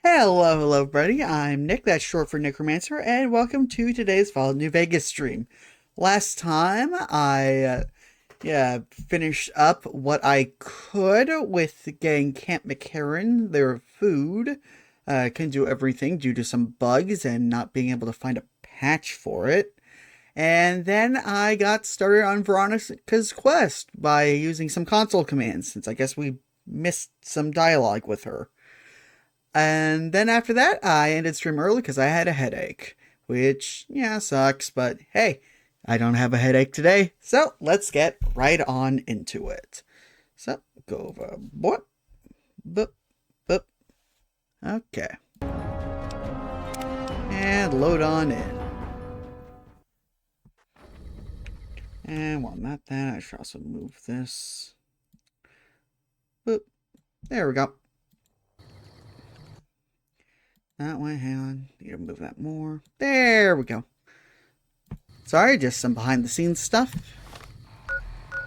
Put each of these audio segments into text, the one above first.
Hello, buddy. I'm Nick, that's short for Necromancer, and welcome to today's Fallout New Vegas stream. Last time, I finished up what I could with getting Camp McCarran their food. Couldn't do everything due to some bugs and not being able to find a patch for it. And then I got started on Veronica's quest by using some console commands, since I guess we missed some dialogue with her. And then after that, I ended stream early because I had a headache. Which, yeah, sucks, but hey, I don't have a headache today, so let's get right on into it. So, go over Bort. Boop, boop. Okay. And load on in. And while I'm at that, I should also move this. Boop. There we go. That way, hang on. Need to move that more. There we go. Sorry, just some behind the scenes stuff.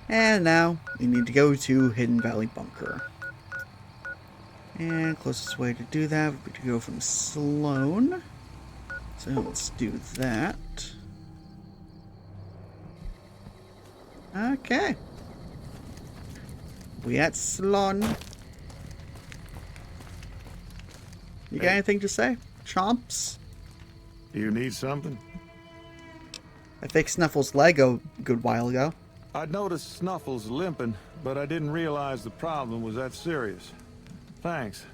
And now we need to go to Hidden Valley Bunker. And closest way to do that would be to go from Sloan. So let's do that. Okay. We at Sloan. You got anything to say? Chomps? Do you need something? I fixed Snuffle's leg a good while ago. I'd noticed Snuffles limping, but I didn't realize the problem was that serious. Thanks.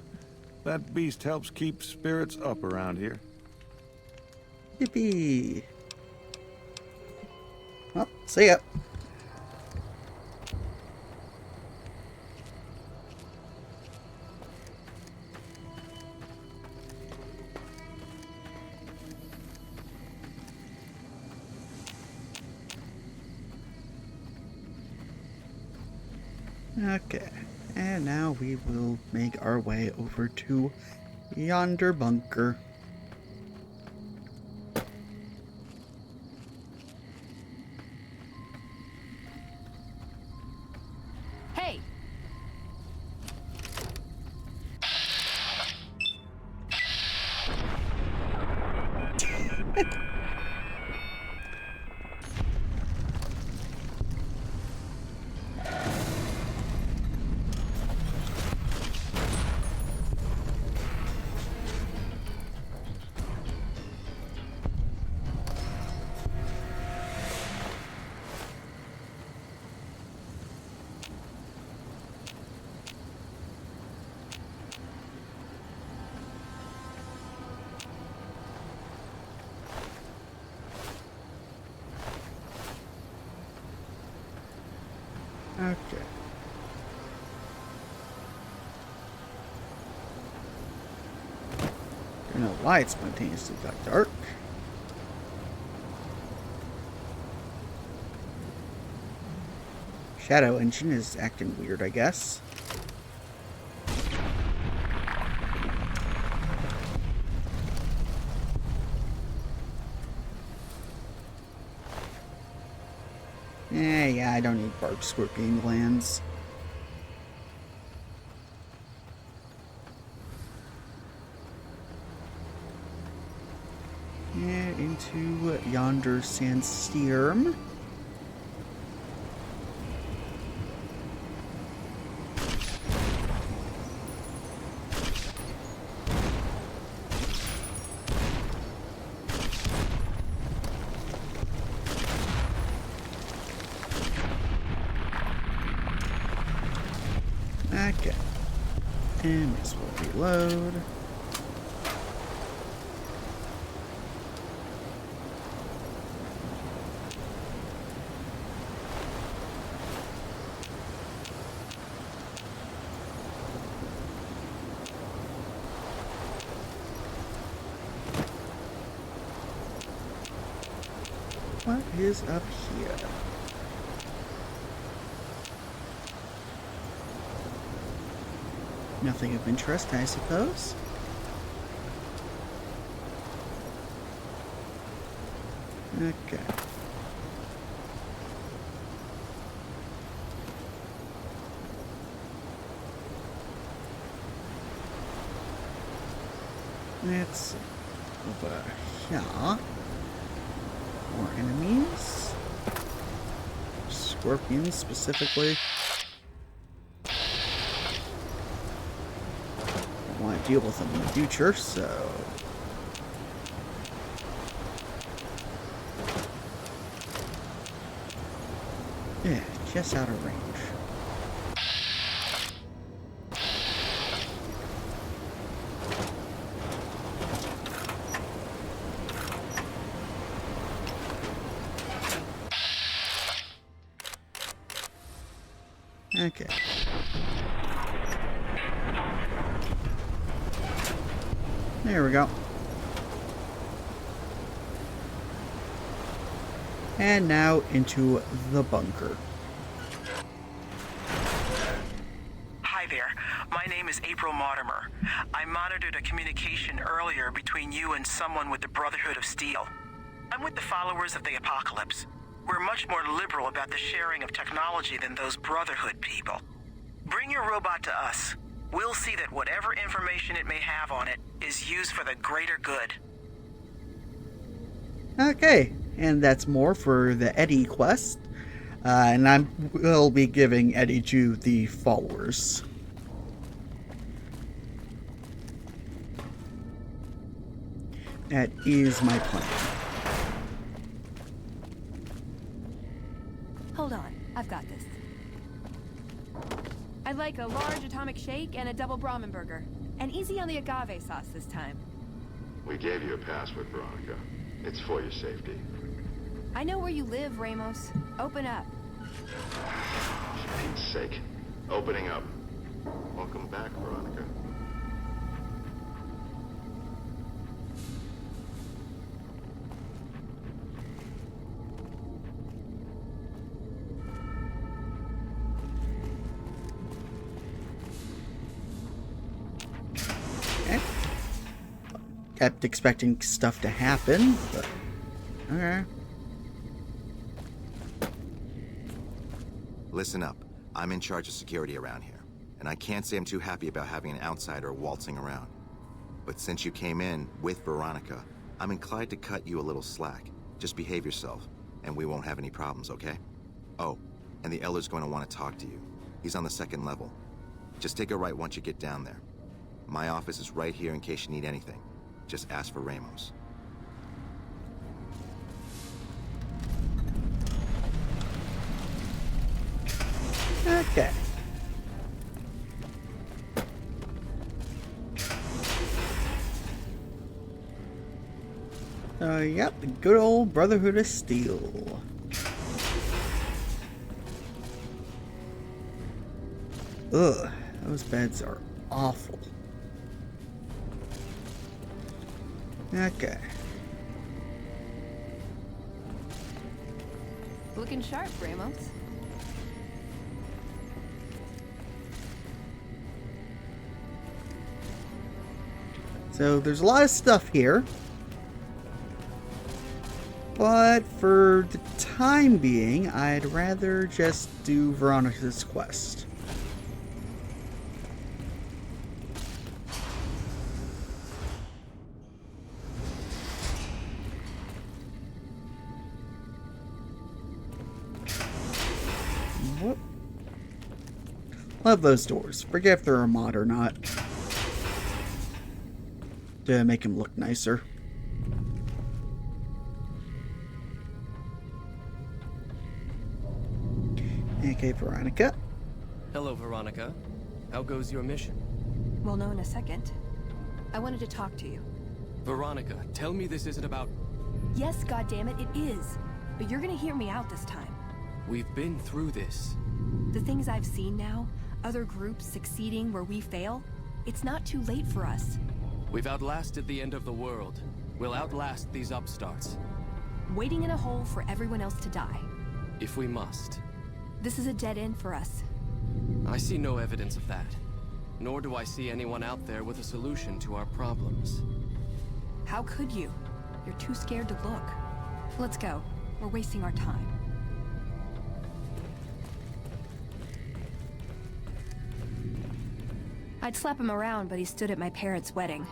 That beast helps keep spirits up around here. Yippee. Well, see ya. Okay, and now we will make our way over to yonder bunker. Hey! Okay. Don't know why it spontaneously got dark. Shadow engine is acting weird, I guess. Yeah, I don't need barb scorpion glands. And into yonder sandstorm. Okay. And this will reload. What is up here? Nothing of interest, I suppose. Okay. Let's see. Over here. More enemies. Scorpions specifically. I want to deal with them in the future, so. Yeah, just out of range. Okay. There we go. And now into the bunker. Hi there. My name is April Mortimer. I monitored a communication earlier between you and someone with the Brotherhood of Steel. I'm with the followers of the Apocalypse. We're much more liberal about the sharing of technology than those Brotherhood people. Bring your robot to us. We'll see that whatever information it may have on it is used for the greater good. Okay, and that's more for the Eddie quest. And I will be giving Eddie to the followers. That is my plan. Hold on, I've got this. I'd like a large atomic shake and a double Brahmin burger. And easy on the agave sauce this time. We gave you a password, Veronica. It's for your safety. I know where you live, Ramos. Open up. For Pete's sake. Opening up. Welcome back, Veronica. Okay. Kept expecting stuff to happen, but okay. Listen up. I'm in charge of security around here, and I can't say I'm too happy about having an outsider waltzing around. But since you came in with Veronica, I'm inclined to cut you a little slack. Just behave yourself, and we won't have any problems, okay? Oh, and the Elder's going to want to talk to you. He's on the 2nd level. Just take a right once you get down there. My office is right here in case you need anything. Just ask for Ramos. Okay. Yep, the good old Brotherhood of Steel. Ugh, those beds are awful. Okay. Looking sharp, Ramos. So there's a lot of stuff here. But for the time being, I'd rather just do Veronica's quest. Whoop. Love those doors. Forget if they're a mod or not. To make him look nicer. Okay, Veronica. Hello, Veronica. How goes your mission? We'll know in a second. I wanted to talk to you. Veronica, tell me this isn't about... Yes, goddammit, it is. But you're gonna hear me out this time. We've been through this. The things I've seen now, other groups succeeding where we fail, it's not too late for us. We've outlasted the end of the world. We'll outlast these upstarts. Waiting in a hole for everyone else to die. If we must. This is a dead end for us. I see no evidence of that. Nor do I see anyone out there with a solution to our problems. How could you? You're too scared to look. Let's go. We're wasting our time. I'd slap him around, but he stood at my parents' wedding.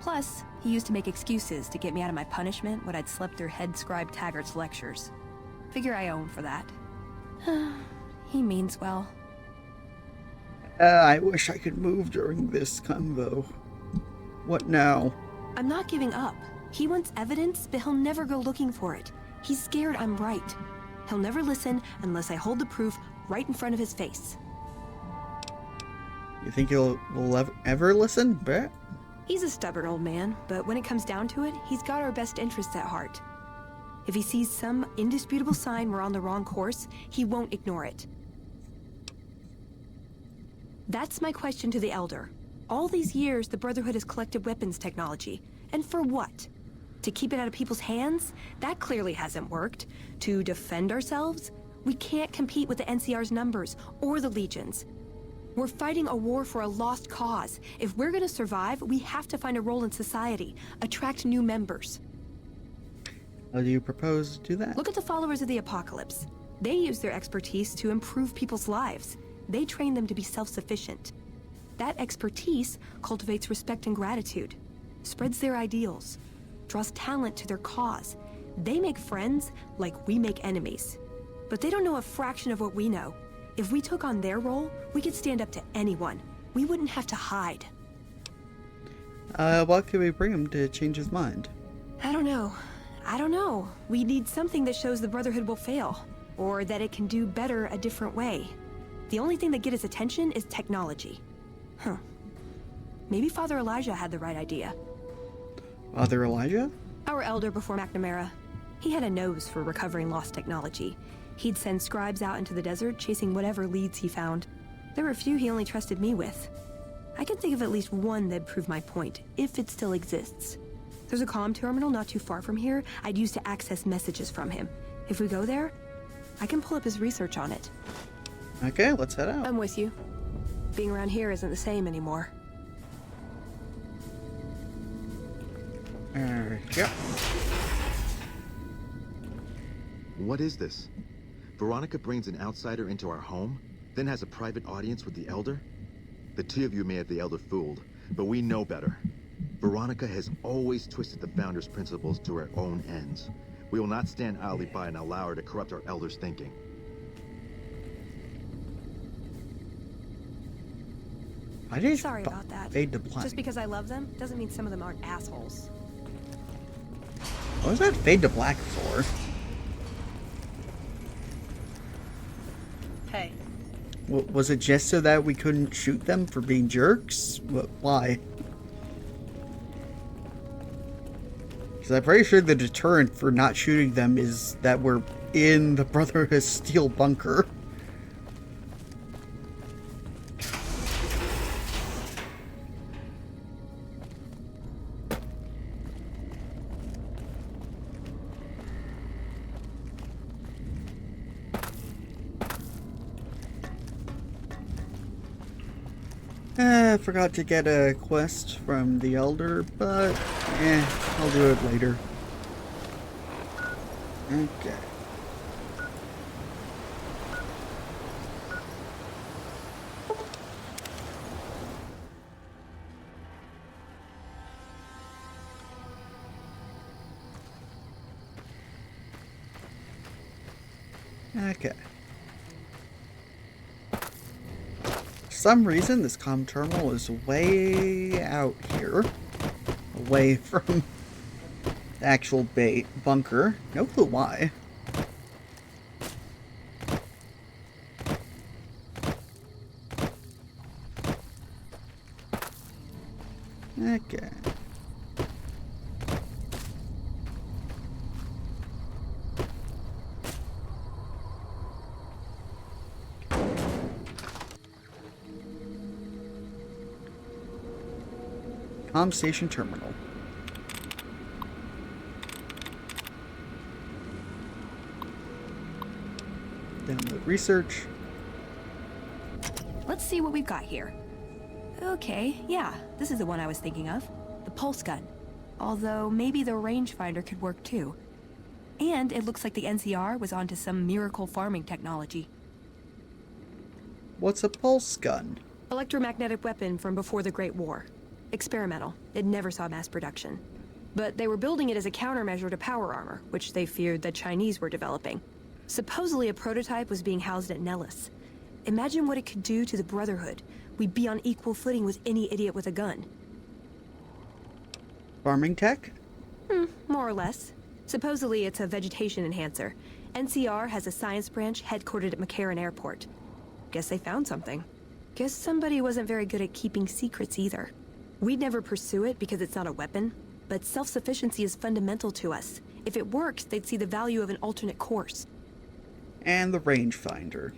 Plus, he used to make excuses to get me out of my punishment when I'd slept through Head Scribe Taggart's lectures. Figure I owe him for that. He means well. I wish I could move during this convo. What now? I'm not giving up. He wants evidence, but he'll never go looking for it. He's scared I'm right. He'll never listen unless I hold the proof right in front of his face. You think will ever listen, Brett? He's a stubborn old man, but when it comes down to it, he's got our best interests at heart. If he sees some indisputable sign we're on the wrong course, he won't ignore it. That's my question to the Elder. All these years, the Brotherhood has collected weapons technology. And for what? To keep it out of people's hands? That clearly hasn't worked. To defend ourselves? We can't compete with the NCR's numbers, or the Legion's. We're fighting a war for a lost cause. If we're gonna survive, we have to find a role in society, attract new members. How do you propose to do that? Look at the followers of the Apocalypse. They use their expertise to improve people's lives. They train them to be self-sufficient. That expertise cultivates respect and gratitude, spreads their ideals, draws talent to their cause. They make friends like we make enemies. But they don't know a fraction of what we know. If we took on their role, we could stand up to anyone. We wouldn't have to hide. What could we bring him to change his mind? I don't know. We need something that shows the Brotherhood will fail, or that it can do better a different way. The only thing that gets his attention is technology. Maybe Father Elijah had the right idea. Father Elijah? Our elder before McNamara. He had a nose for recovering lost technology. He'd send scribes out into the desert chasing whatever leads he found. There were a few he only trusted me with. I can think of at least one that'd prove my point, if it still exists. There's a comm terminal not too far from here I'd use to access messages from him. If we go there, I can pull up his research on it. Okay, let's head out. I'm with you. Being around here isn't the same anymore. Yeah. What is this? Veronica brings an outsider into our home, then has a private audience with the Elder? The two of you may have the Elder fooled, but we know better. Veronica has always twisted the Founder's principles to her own ends. We will not stand idly by and allow her to corrupt our Elder's thinking. I did Sorry about that. Fade to black. Just because I love them doesn't mean some of them aren't assholes. What was that fade to black for? Hey. Was it just so that we couldn't shoot them for being jerks? Why? Because I'm pretty sure the deterrent for not shooting them is that we're in the Brotherhood of Steel bunker. I forgot to get a quest from the Elder, but I'll do it later. Okay. Okay. For some reason, this comm terminal is way out here, away from the actual bunker. No clue why. Okay. Comm station terminal. Download research. Let's see what we've got here. Okay, yeah, this is the one I was thinking of. The pulse gun. Although maybe the rangefinder could work too. And it looks like the NCR was onto some miracle farming technology. What's a pulse gun? Electromagnetic weapon from before the Great War. experimental. It never saw mass production. But they were building it as a countermeasure to power armor, which they feared the Chinese were developing. Supposedly a prototype was being housed at Nellis. Imagine what it could do to the Brotherhood. We'd be on equal footing with any idiot with a gun. Farming tech? More or less. Supposedly it's a vegetation enhancer. NCR has a science branch headquartered at McCarran Airport. Guess they found something. Guess somebody wasn't very good at keeping secrets either. We'd never pursue it because it's not a weapon, but self-sufficiency is fundamental to us. If it works, they'd see the value of an alternate course. And the rangefinder.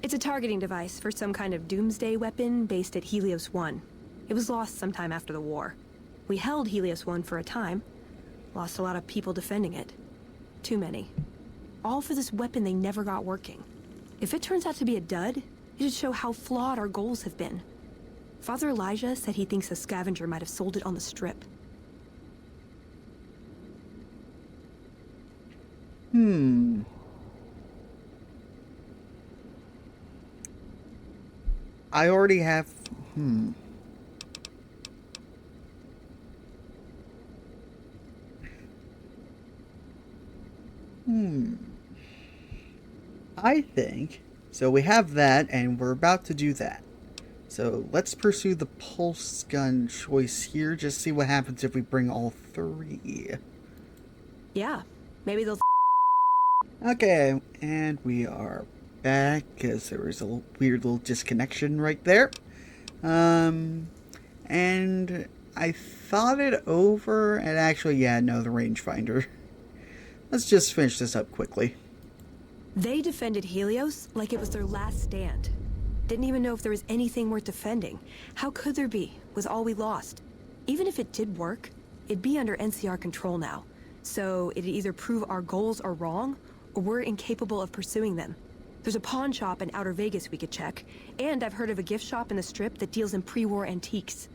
It's a targeting device for some kind of doomsday weapon based at Helios 1. It was lost sometime after the war. We held Helios 1 for a time. Lost a lot of people defending it. Too many. All for this weapon they never got working. If it turns out to be a dud, it'd show how flawed our goals have been. Father Elijah said he thinks a scavenger might have sold it on the strip. I already have... I think... So we have that, and we're about to do that. So let's pursue the pulse gun choice here, just see what happens if we bring all three. Yeah, maybe they'll... Okay, and we are back, because there was a weird little disconnection right there. And I thought it over, and actually, yeah, no, the rangefinder. Let's just finish this up quickly. They defended Helios like it was their last stand. Didn't even know if there was anything worth defending. How could there be, with all we lost? Even if it did work, it'd be under NCR control now. So it'd either prove our goals are wrong, or we're incapable of pursuing them. There's a pawn shop in Outer Vegas we could check, and I've heard of a gift shop in the Strip that deals in pre-war antiques.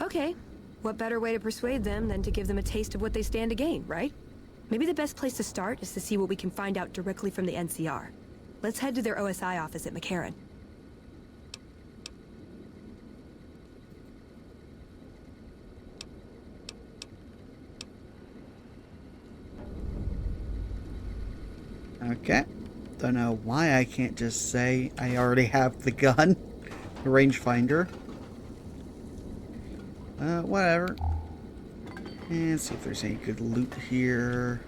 Okay. What better way to persuade them than to give them a taste of what they stand to gain, right? Maybe the best place to start is to see what we can find out directly from the NCR. Let's head to their OSI office at McCarran. Okay. Don't know why I can't just say I already have the gun. The rangefinder. Whatever. And see if there's any good loot here.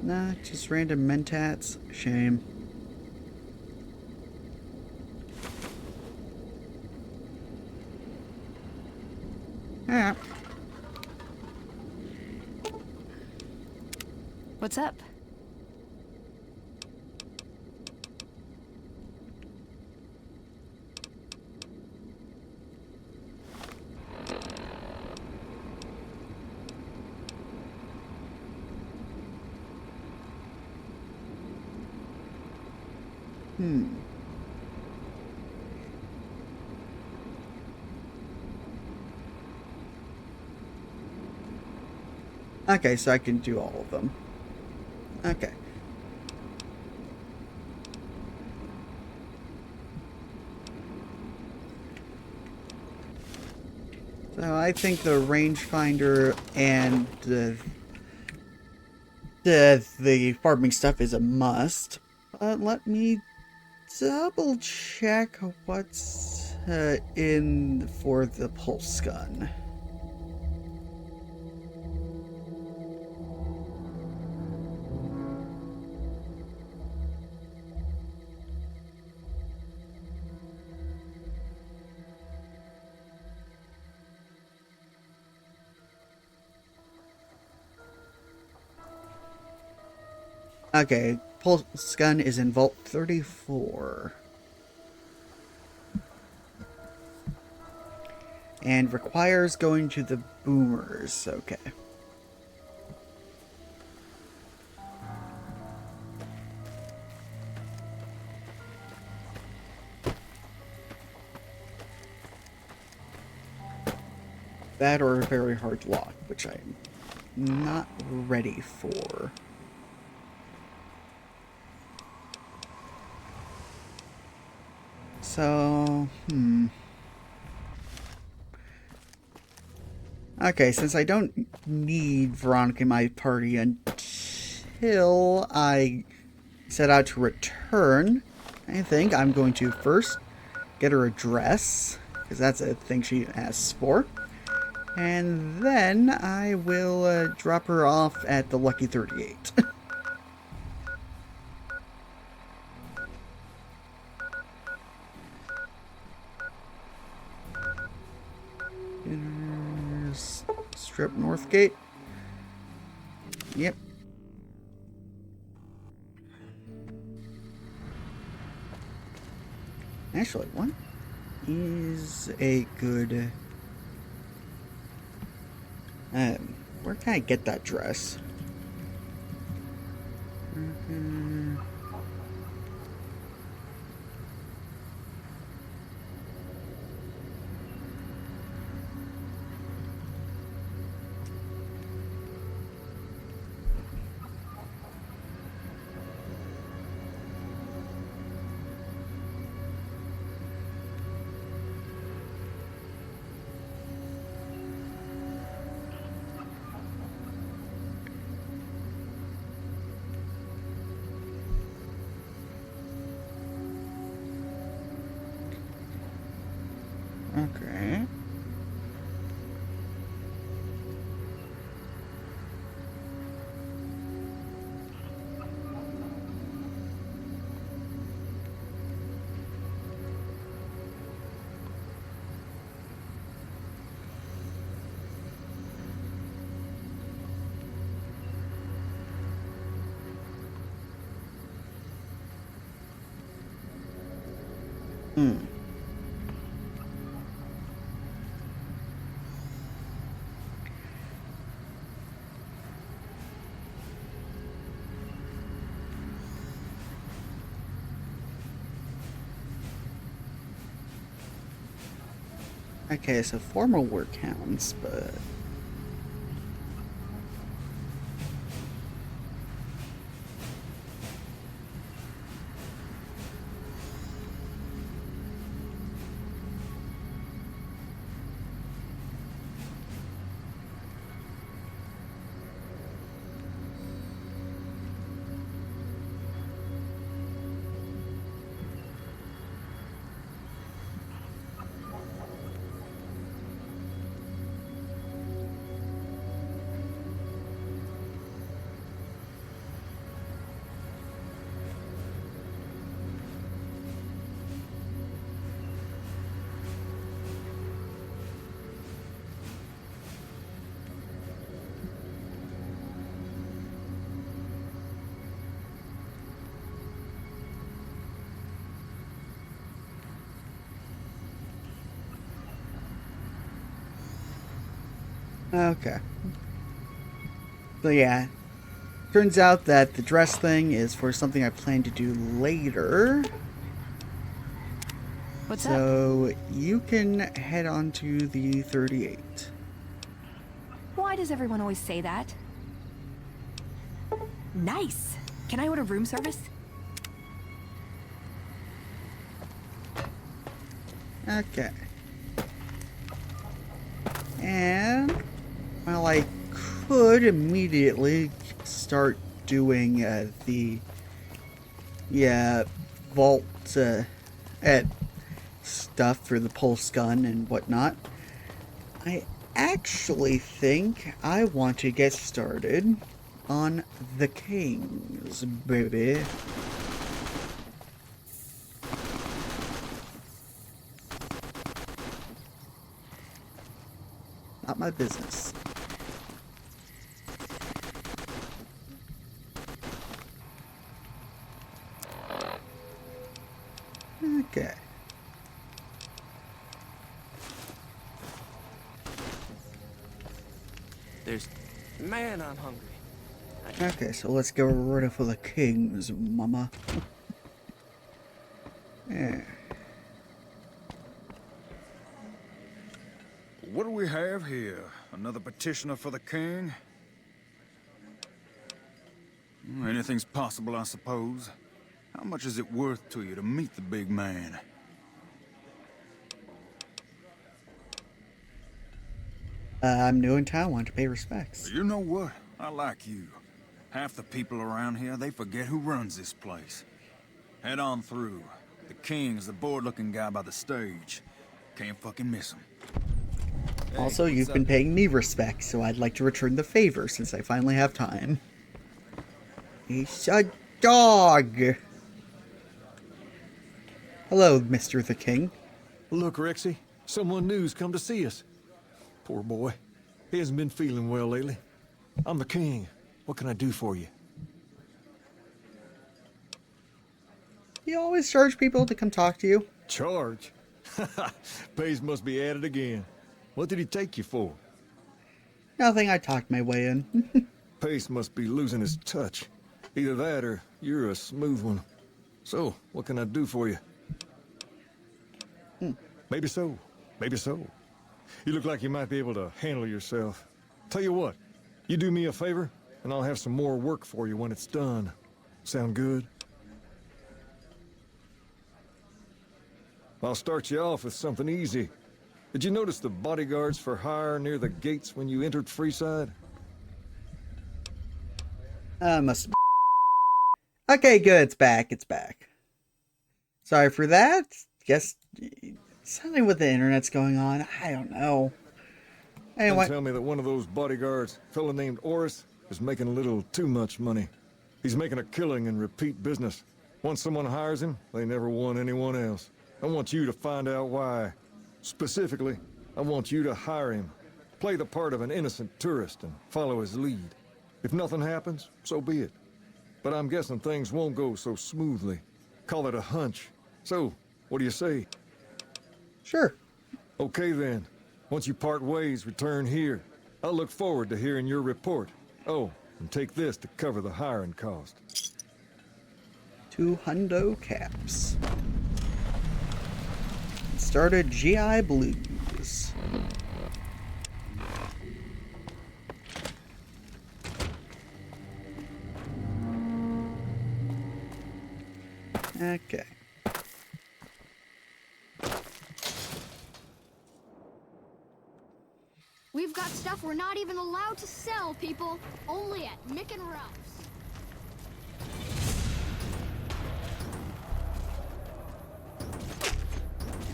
Nah, just random mentats. Shame. Ah. What's up? Okay, so I can do all of them. Okay. So I think the rangefinder and the farming stuff is a must. But let me double check what's in for the pulse gun. Okay, pulse gun is in Vault 34. And requires going to the boomers. Okay. That or a very hard lock, which I'm not ready for. So, Okay, since I don't need Veronica in my party until I set out to return, I think I'm going to first get her a dress, because that's a thing she asks for. And then I will drop her off at the Lucky 38. Strip Northgate. Yep. Actually, what is a good... where can I get that dress? Okay. Okay, so formal work counts, but... Okay. So yeah, turns out that the dress thing is for something I plan to do later. What's up? So you can head on to the 38. Why does everyone always say that? Nice. Can I order room service? Okay. And, well, I could immediately start doing the, vault at stuff for the pulse gun and whatnot. I actually think I want to get started on the Kings, baby. Not my business. Okay. Man, I'm hungry. Okay, so let's get ready for the Kings, mama. Yeah. What do we have here? Another petitioner for the king? Anything's possible, I suppose. How much is it worth to you to meet the big man? I'm new in town, want to pay respects. You know what? I like you. Half the people around here, they forget who runs this place. Head on through. The king's the bored-looking guy by the stage. Can't fucking miss him. Hey, Also, you've been paying me respects, so I'd like to return the favor since I finally have time. He's a dog! Hello, Mr. the King. Look, Rexy, someone new's come to see us. Poor boy. He hasn't been feeling well lately. I'm the king. What can I do for you? You always charge people to come talk to you? Charge? Pays must be at it again. What did he take you for? Nothing, I talked my way in. Pace must be losing his touch. Either that or you're a smooth one. So, what can I do for you? Maybe so. Maybe so. You look like you might be able to handle yourself. Tell you what, you do me a favor, and I'll have some more work for you when it's done. Sound good? I'll start you off with something easy. Did you notice the bodyguards for hire near the gates when you entered Freeside? Must. Okay, good. It's back. It's back. Sorry for that. Guess something with the internet's going on. I don't know. Anyway, Don't tell me that one of those bodyguards, a fella named Oris, is making a little too much money. He's making a killing in repeat business. Once someone hires him, they never want anyone else. I want you to find out why. Specifically, I want you to hire him. Play the part of an innocent tourist and follow his lead. If nothing happens, so be it. But I'm guessing things won't go so smoothly. Call it a hunch. So, what do you say? sure. Okay then. Once you part ways, return here. I'll look forward to hearing your report. Oh, and take this to cover the hiring cost. 2 hundo caps. Started GI Blues. Okay. We've got stuff we're not even allowed to sell, people. Only at Mick and Ralph's.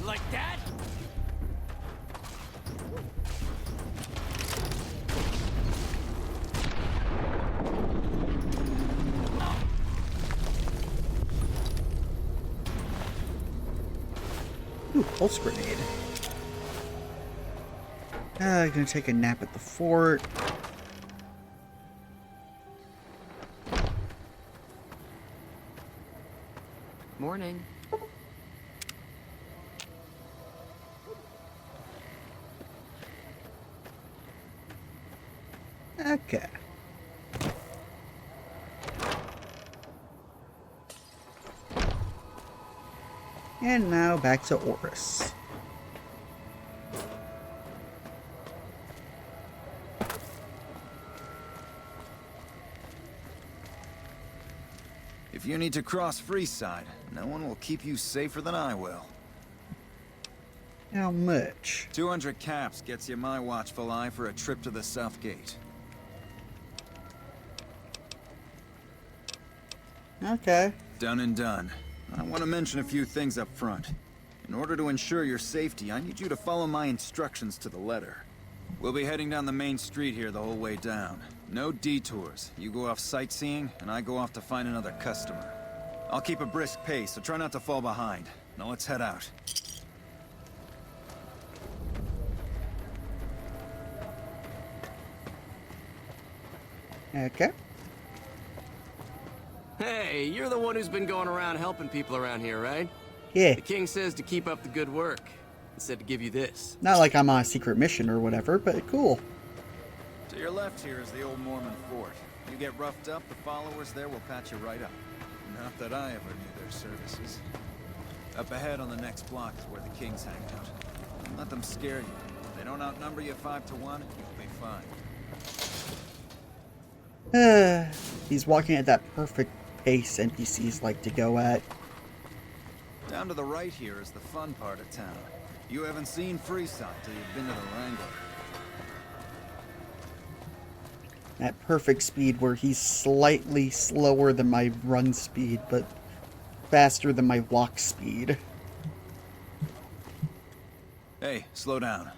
Like that? Ooh, pulse grenade. Gonna take a nap at the fort. Morning. Okay. And now back to Oris. If you need to cross Freeside, no one will keep you safer than I will. How much? 200 caps gets you my watchful eye for a trip to the South Gate. Okay. Done and done. I want to mention a few things up front. In order to ensure your safety, I need you to follow my instructions to the letter. We'll be heading down the main street here the whole way down. No detours. You go off sightseeing, and I go off to find another customer. I'll keep a brisk pace, so try not to fall behind. Now let's head out. Okay. Hey, you're the one who's been going around helping people around here, right? Yeah. The king says to keep up the good work. He said to give you this. Not like I'm on a secret mission or whatever, but cool. To your left here is the old Mormon fort. You get roughed up, the followers there will patch you right up. Not that I ever knew their services. Up ahead on the next block is where the kings hang out. Don't let them scare you. If they don't outnumber you 5 to 1, you'll be fine. He's walking at that perfect pace NPCs like to go at. Down to the right here is the fun part of town. You haven't seen Freeside till you've been to the Wrangler. At perfect speed where he's slightly slower than my run speed, but faster than my walk speed. Hey, slow down.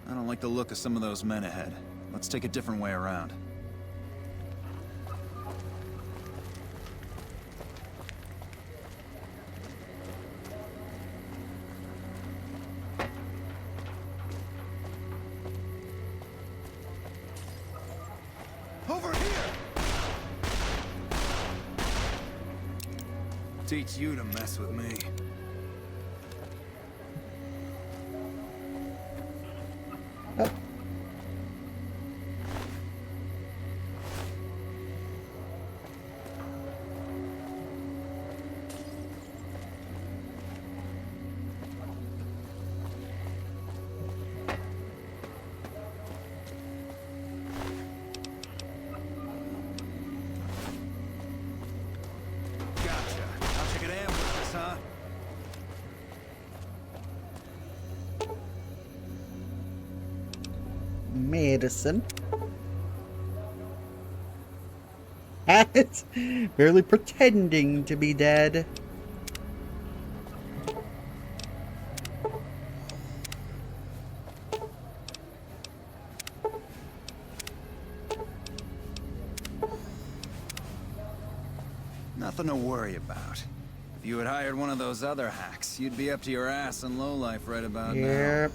I don't like the look of some of those men ahead. Let's take a different way around. Over here! Teach you to mess with me. Oh. Gotcha. How'd you get ambushed, huh? Medicine. It's barely pretending to be dead. Nothing to worry about. If you had hired one of those other hacks, you'd be up to your ass in lowlife right about now. Yep.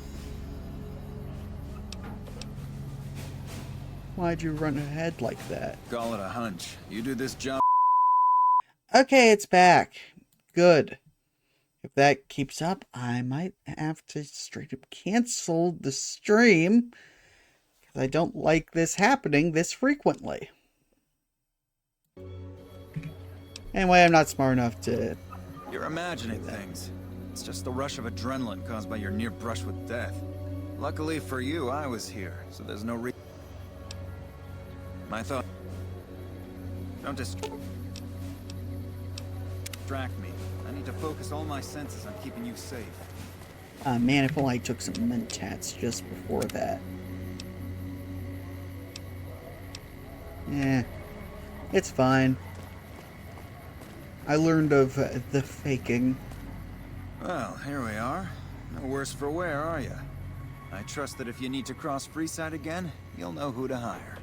Why'd you run ahead like that? Call it a hunch. You do this job. Okay, it's back. Good. If that keeps up, I might have to straight up cancel the stream, because I don't like this happening this frequently. Anyway, I'm not smart enough to... You're imagining things. It's just the rush of adrenaline caused by your near brush with death. Luckily for you, I was here, so there's no reason. My thought... Don't distract me. I need to focus all my senses on keeping you safe. Man, if only I took some mentats just before that. Yeah, it's fine. I learned of the faking. Well, here we are. No worse for wear, are you? I trust that if you need to cross Freeside again, you'll know who to hire.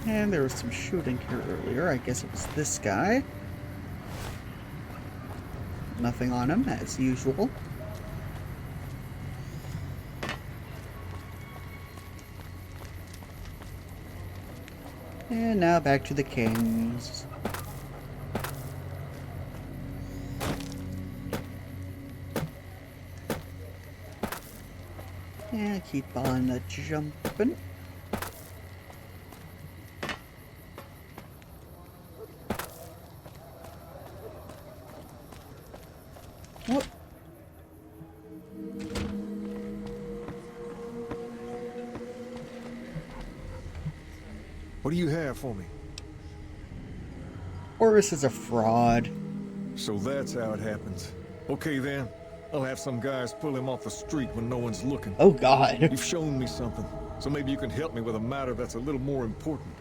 And there was some shooting here earlier. I guess it was this guy. Nothing on him, as usual. And now back to the Kings. And keep on jumping. What? What do you have for me? Horus is a fraud. So that's how it happens. Okay then, I'll have some guys pull him off the street when no one's looking. Oh God. You've shown me something, so maybe you can help me with a matter that's a little more important.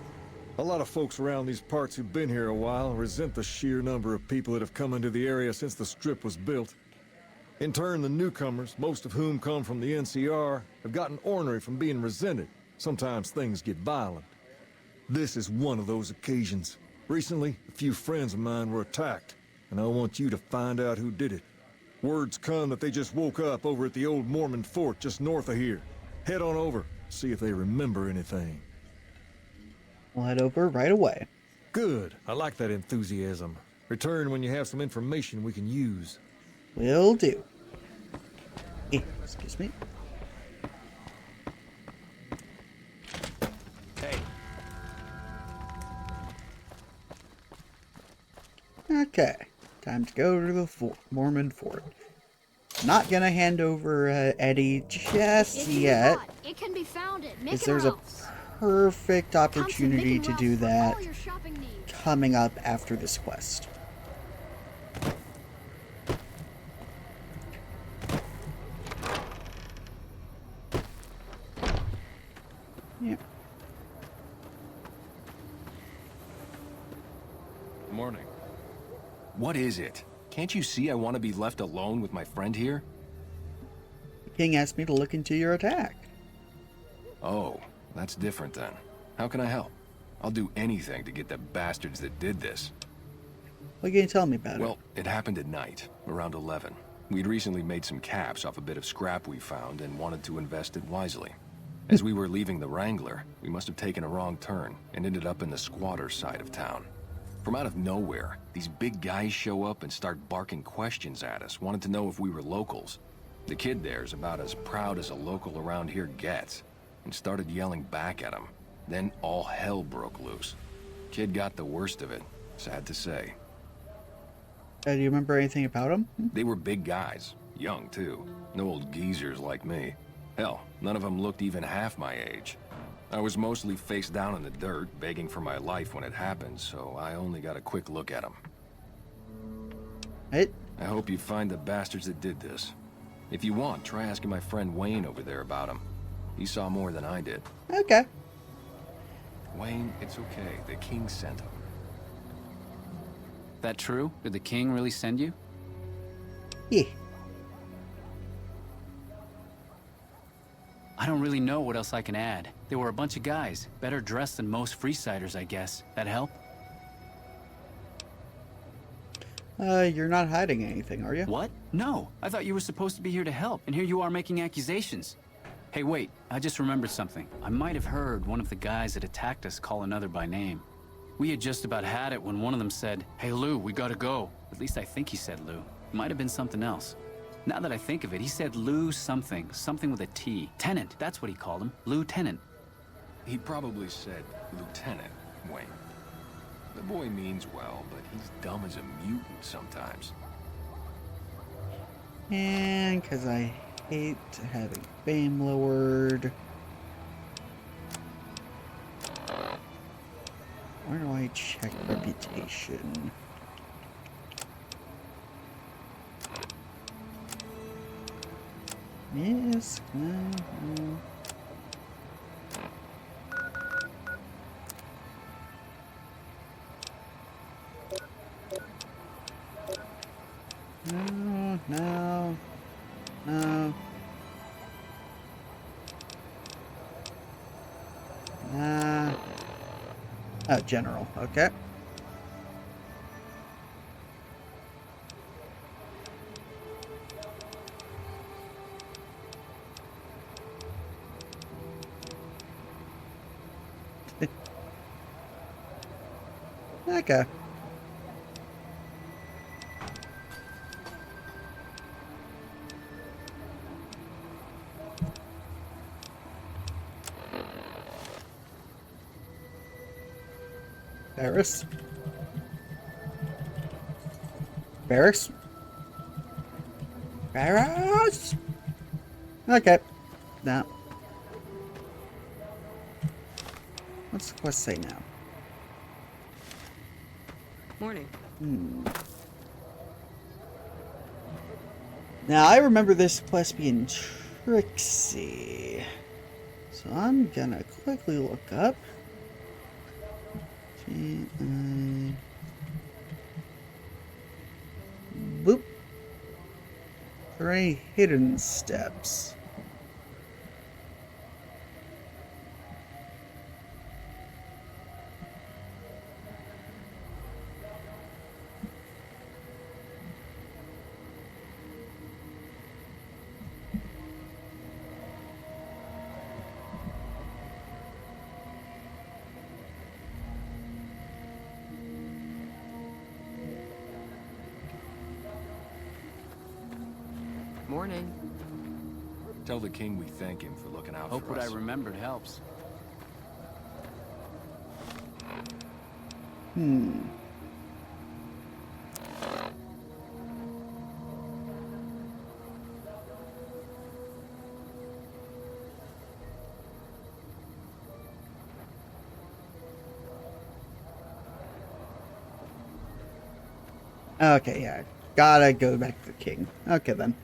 A lot of folks around these parts who've been here a while resent the sheer number of people that have come into the area since the strip was built. In turn, the newcomers, most of whom come from the NCR, have gotten ornery from being resented. Sometimes things get violent. This is one of those occasions. Recently, a few friends of mine were attacked, and I want you to find out who did it. Word's come that they just woke up over at the old Mormon fort just north of here. Head on over, see if they remember anything. We'll head over right away. Good. I like that enthusiasm. Return when you have some information we can use. Will do. Excuse me. Hey. Okay. Time to go to the Mormon fort. Not gonna hand over Eddie just If you yet. want, it can be Abby found it. Make Because it there's a else. perfect Thompson, opportunity Nick, to and do Ralph for that all your shopping needs. coming up after this quest. Yeah. Morning. What is it? Can't you see I want to be left alone with my friend here? The king asked me to look into your attack. Oh, that's different then. How can I help? I'll do anything to get the bastards that did this. What can you tell me about it? Well, it happened at night, around 11. We'd recently made some caps off a bit of scrap we found and wanted to invest it wisely. As we were leaving the Wrangler, we must have taken a wrong turn and ended up in the squatter side of town. From out of nowhere, these big guys show up and start barking questions at us, wanted to know if we were locals. The kid there's about as proud as a local around here gets, and started yelling back at him. Then all hell broke loose. Kid got the worst of it, sad to say. Do you remember anything about him? They were big guys, young too, no old geezers like me. Hell, none of them looked even half my age. I was mostly face down in the dirt, begging for my life when it happened, so I only got a quick look at them. Right? I hope you find the bastards that did this. If you want, try asking my friend Wayne over there about him. He saw more than I did. Okay. Wayne, it's okay. The king sent him. That true? Did the king really send you? Yeah. I don't really know what else I can add. They were a bunch of guys, better dressed than most Freesiders, I guess. That help? You're not hiding anything, are you? What? No. I thought you were supposed to be here to help, and here you are making accusations. Hey, wait. I just remembered something. I might have heard one of the guys that attacked us call another by name. We had just about had it when one of them said, "Hey, Lou, we gotta go." At least I think he said Lou. It might have been something else. Now that I think of it, he said Lou something. Something with a T. Tenant, that's what he called him. Lieutenant. He probably said Lieutenant Wayne. The boy means well, but he's dumb as a mutant sometimes. And because I hate having fame lowered. Where do I check reputation? Yes. No, no, no. Oh, general. Okay. Okay. Barris? Barris? Barris? Okay. Now. What's the quest say now? Morning. Now, I remember this quest being Trixie. So I'm gonna quickly look up. Boop. Are there any hidden steps? Morning. Tell the king we thank him for looking out Hope for what us. I remembered helps. Okay, yeah. Gotta go back to the king. Okay, then.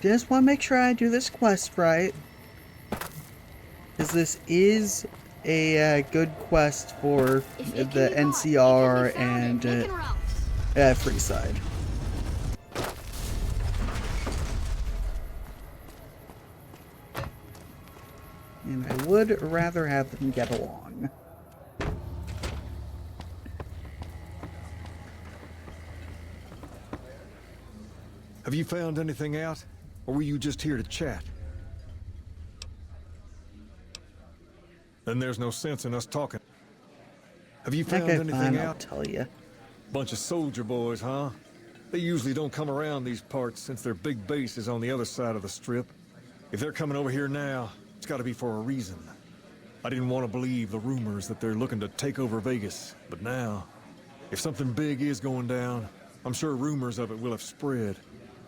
Just want to make sure I do this quest right. Because this is a good quest for the NCR and Freeside. And I would rather have them get along. Have you found anything out? Or were you just here to chat? Then there's no sense in us talking. Have you found anything fine, out? I'll tell you. Bunch of soldier boys, huh? They usually don't come around these parts since their big base is on the other side of the strip. If they're coming over here now, it's gotta be for a reason. I didn't want to believe the rumors that they're looking to take over Vegas, but now, if something big is going down, I'm sure rumors of it will have spread.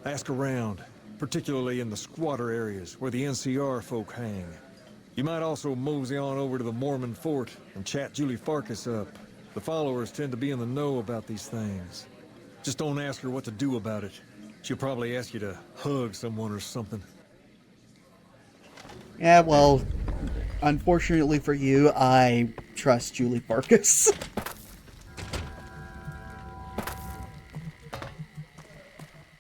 Ask around, particularly in the squatter areas where the NCR folk hang. You might also mosey on over to the Mormon fort and chat Julie Farkas up. The followers tend to be in the know about these things. Just don't ask her what to do about it. She'll probably ask you to hug someone or something. Yeah, well, unfortunately for you, I trust Julie Farkas.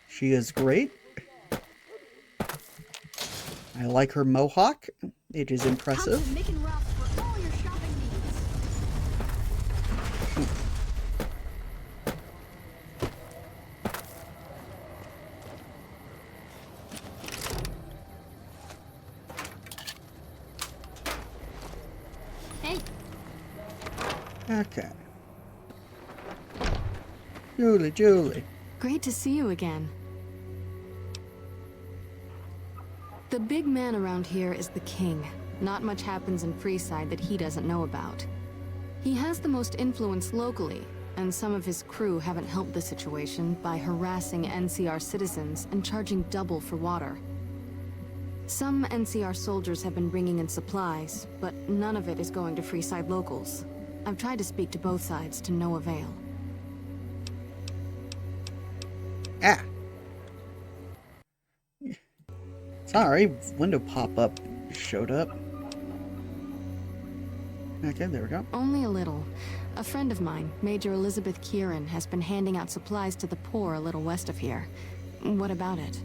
She is great. I like her mohawk. It is impressive. Hey. Okay. Julie. Great to see you again. The big man around here is the king. Not much happens in Freeside that he doesn't know about. He has the most influence locally, and some of his crew haven't helped the situation by harassing NCR citizens and charging double for water. Some NCR soldiers have been bringing in supplies, but none of it is going to Freeside locals. I've tried to speak to both sides to no avail. Ah. Sorry, window pop-up showed up. Okay, there we go. Only a little. A friend of mine, Major Elizabeth Kieran, has been handing out supplies to the poor a little west of here. What about it?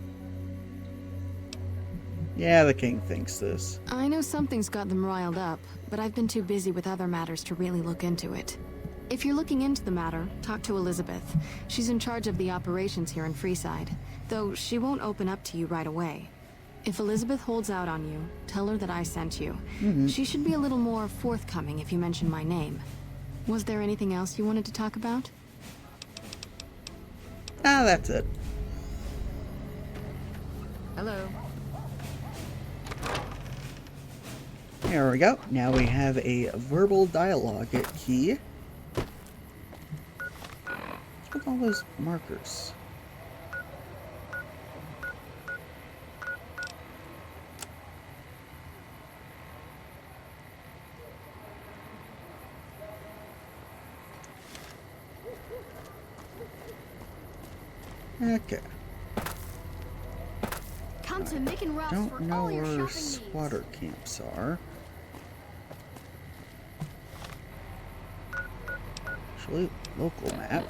Yeah, the king thinks this. I know something's got them riled up, but I've been too busy with other matters to really look into it. If you're looking into the matter, talk to Elizabeth. She's in charge of the operations here in Freeside, though she won't open up to you right away. If Elizabeth holds out on you, tell her that I sent you. She should be a little more forthcoming if you mention my name. Was there anything else you wanted to talk about? Ah, that's it. Hello. There we go. Now we have a verbal dialogue key. What's with all those markers? Okay. Come to Mick and Ralph's Don't for know all your where shopping squatter camps are. Actually, local map.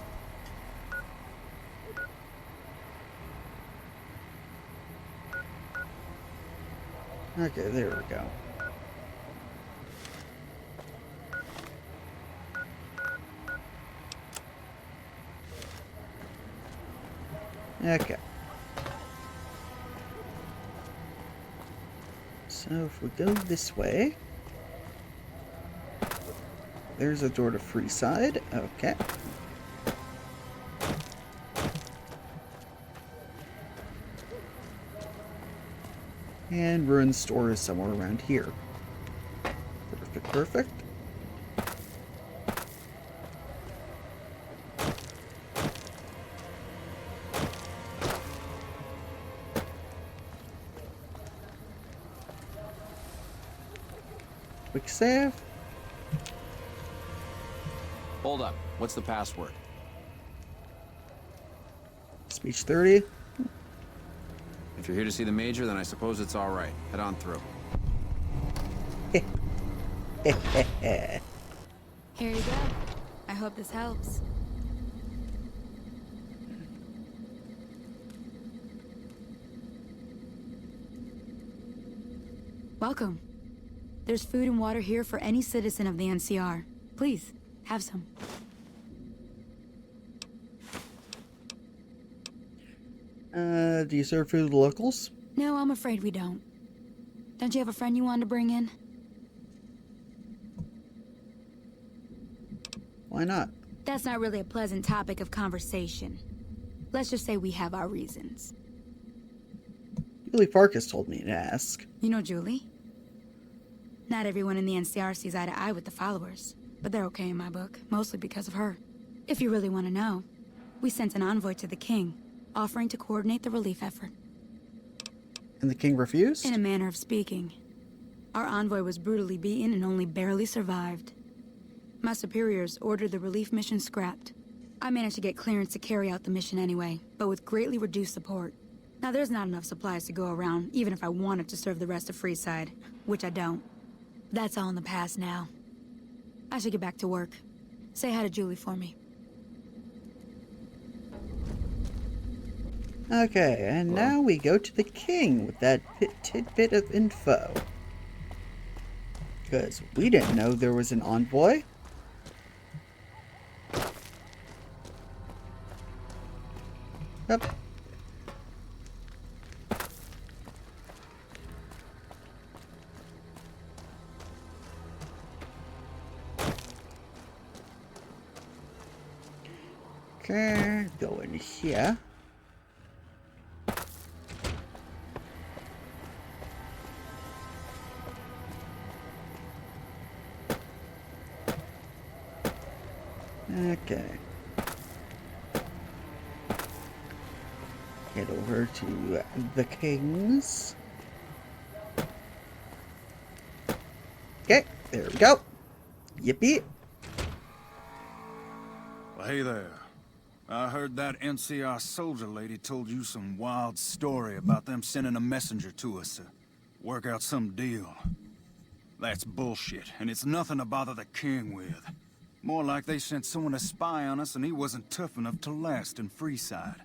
Okay, there we go. Okay. So if we go this way, there's a door to Freeside. Okay. And Ruin's store is somewhere around here. Perfect, perfect. Quick save. Hold up. What's the password? Speech 30. If you're here to see the Major, then I suppose it's all right. Head on through. Here you go. I hope this helps. Welcome. There's food and water here for any citizen of the NCR. Please, have some. Do you serve food to the locals? No, I'm afraid we don't. Don't you have a friend you wanted to bring in? Why not? That's not really a pleasant topic of conversation. Let's just say we have our reasons. Julie Farkas told me to ask. You know Julie? Not everyone in the NCR sees eye to eye with the followers, but they're okay in my book, mostly because of her. If you really want to know, we sent an envoy to the king, offering to coordinate the relief effort. And the king refused? In a manner of speaking. Our envoy was brutally beaten and only barely survived. My superiors ordered the relief mission scrapped. I managed to get clearance to carry out the mission anyway, but with greatly reduced support. Now there's not enough supplies to go around, even if I wanted to serve the rest of Freeside, which I don't. That's all in the past now. I should get back to work. Say hi to Julie for me. Okay, and now we go to the king with that tidbit of info. Because we didn't know there was an envoy. Yep. Okay, go in here. Okay. Head over to the kings. Okay, there we go. Yippee. Well, hey there. I heard that NCR soldier lady told you some wild story about them sending a messenger to us to work out some deal. That's bullshit, and it's nothing to bother the king with. More like they sent someone to spy on us and he wasn't tough enough to last in Freeside.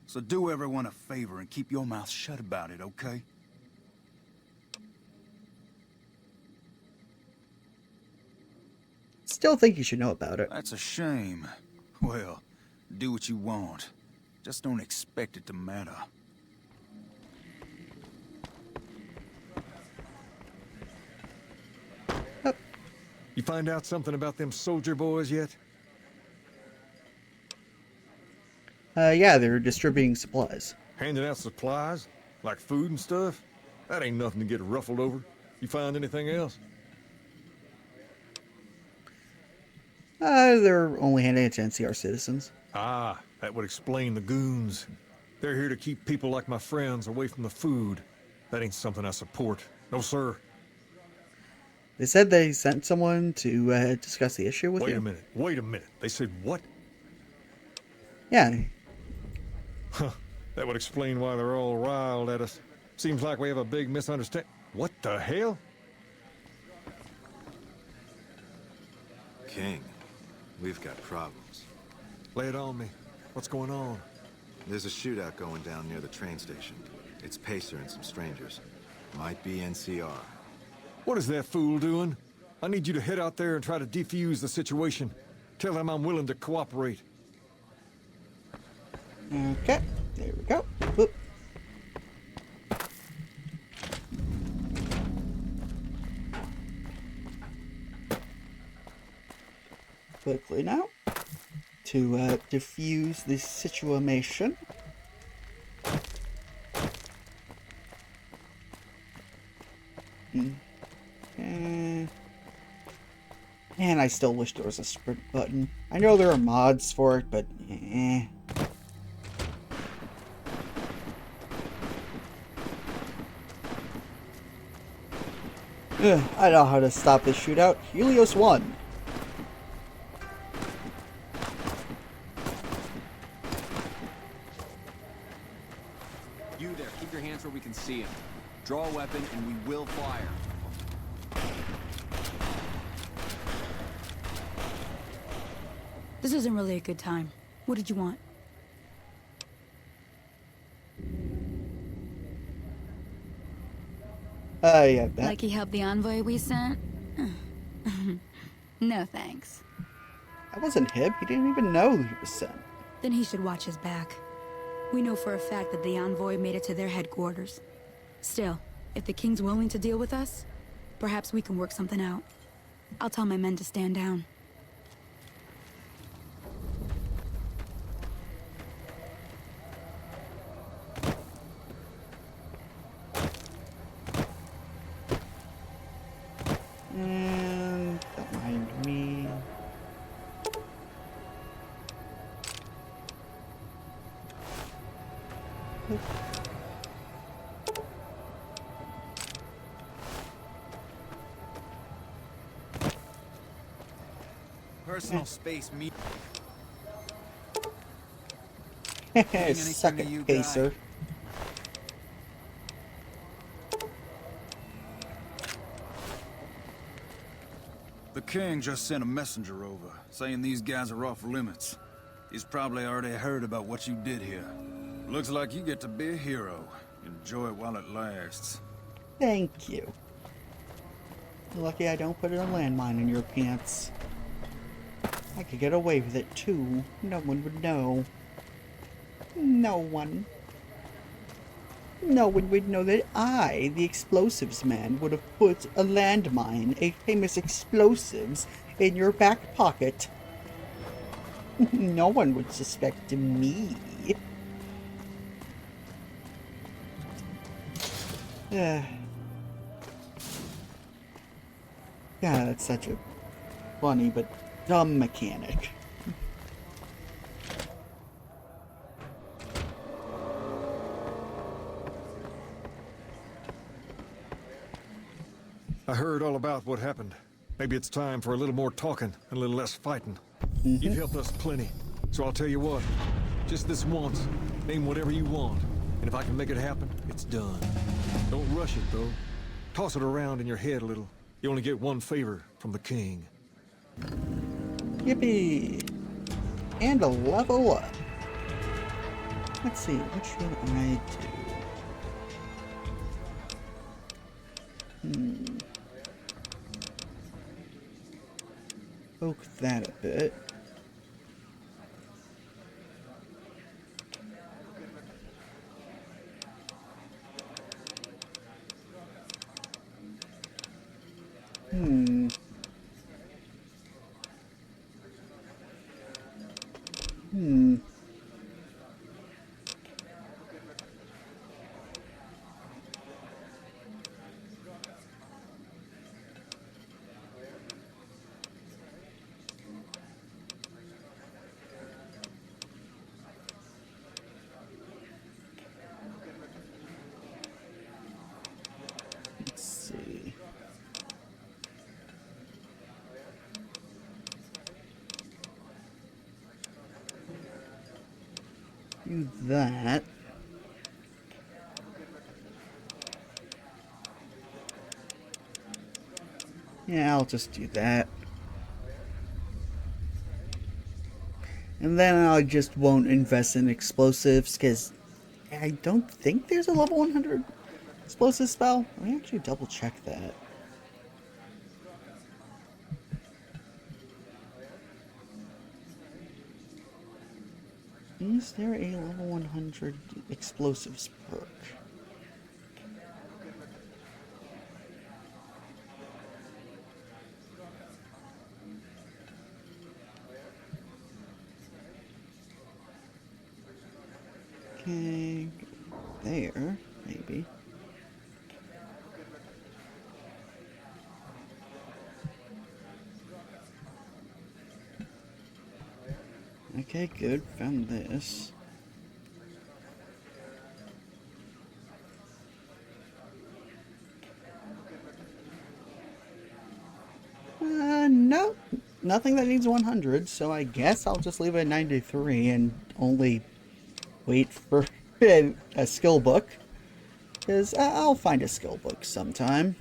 So do everyone a favor and keep your mouth shut about it, okay? Still think you should know about it. That's a shame. Well, do what you want. Just don't expect it to matter. You find out something about them soldier boys yet? Yeah, they're distributing supplies. Handing out supplies? Like food and stuff? That ain't nothing to get ruffled over. You find anything else? They're only handing it to NCR citizens. Ah, that would explain the goons. They're here to keep people like my friends away from the food. That ain't something I support. No, sir. They said they sent someone to discuss the issue with you. Wait a minute. They said what? Yeah. Huh. That would explain why they're all riled at us. Seems like we have a big misunderstanding. What the hell? King, we've got problems. Lay it on me. What's going on? There's a shootout going down near the train station. It's Pacer and some strangers. Might be NCR. What is that fool doing? I need you to head out there and try to defuse the situation. Tell them I'm willing to cooperate. Okay, there we go. Whoop. Quickly now, to defuse this situation. Man, I still wish there was a sprint button. I know there are mods for it, but eh. I know how to stop this shootout. Helios 1. Draw a weapon and we will fire. This isn't really a good time. What did you want? Yeah, that. Like he helped the envoy we sent? No thanks. That wasn't him. He didn't even know he was sent. Then he should watch his back. We know for a fact that the envoy made it to their headquarters. Still, if the king's willing to deal with us, perhaps we can work something out. I'll tell my men to stand down. And don't mind me. Personal space me. Suck it, Pacer. The king just sent a messenger over, saying these guys are off limits. He's probably already heard about what you did here. Looks like you get to be a hero. Enjoy it while it lasts. Thank you. You're lucky I don't put a landmine in your pants. I could get away with it too. No one would know. No one. No one would know that I, the explosives man, would have put a landmine, a famous explosives, in your back pocket. No one would suspect me. Yeah, that's such a funny but dumb mechanic. I heard all about what happened. Maybe it's time for a little more talking and a little less fighting. You've helped us plenty, so I'll tell you what. Just this once, name whatever you want, and if I can make it happen, it's done. Don't rush it, though. Toss it around in your head a little. You only get one favor from the king. Yippee! And a level up. Let's see, what should I do? Poke that a bit. Let's see. Do that. Yeah, I'll just do that. And then I just won't invest in explosives, because I don't think there's a level 100 explosive spell. Let me actually double check that. Is there a level 100 explosives perk? Okay, there, maybe. Okay, good, found this. No, nothing that needs 100, so I guess I'll just leave it at 93 and only wait for a skill book. Because I'll find a skill book sometime.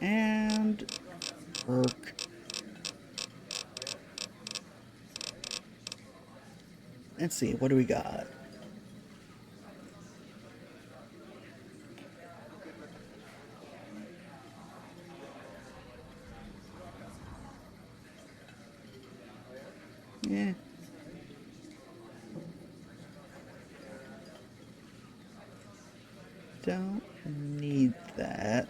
And work. Let's see, what do we got? Yeah. Don't need that.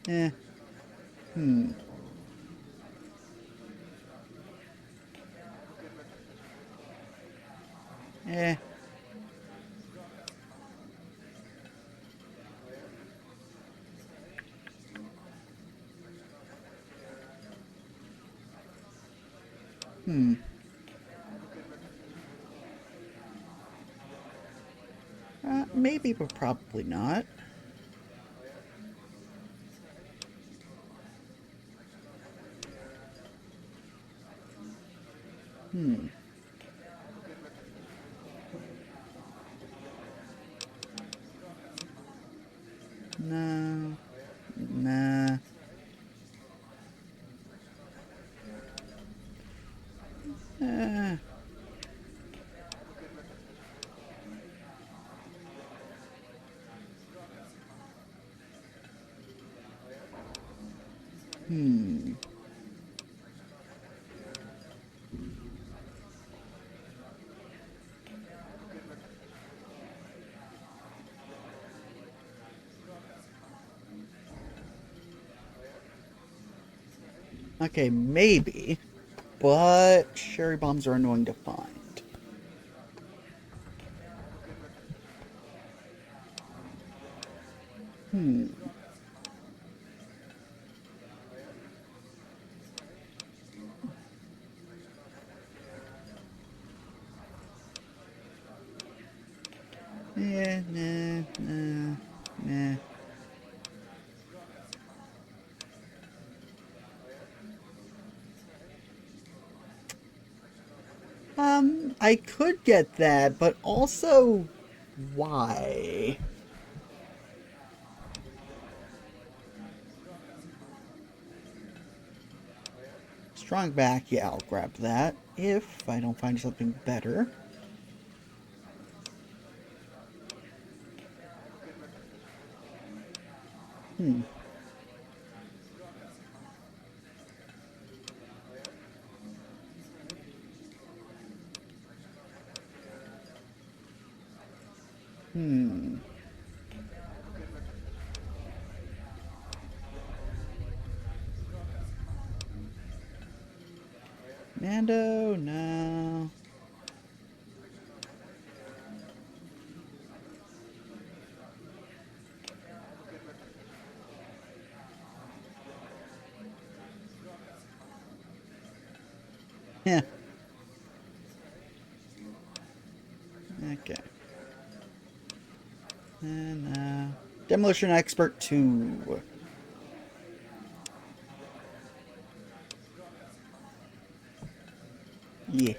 Eh. Eh. Maybe, but probably not. No. Nah. Uh. Okay, maybe. But cherry bombs are annoying to find. Yeah, nah. I could get that, but also, why? Strong back, yeah, I'll grab that if I don't find something better. Mando, no. Yeah. Okay. And Demolition Expert 2. Yeah.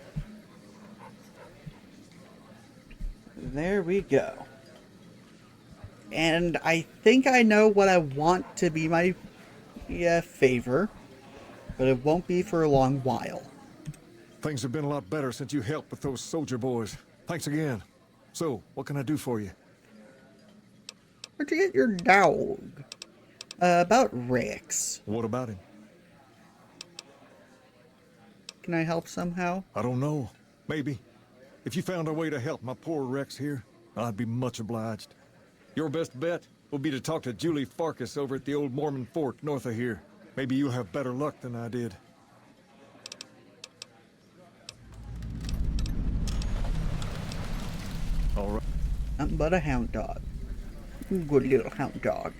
There we go. And I think I know what I want to be my favor, but it won't be for a long while. Things have been a lot better since you helped with those soldier boys. Thanks again. So, what can I do for you? Where'd you get your dog? About Rex. What about him? Can I help somehow? I don't know. Maybe. If you found a way to help my poor Rex here, I'd be much obliged. Your best bet will be to talk to Julie Farkas over at the old Mormon fort north of here. Maybe you'll have better luck than I did. All right. Nothing but a hound dog. Good little hound dog.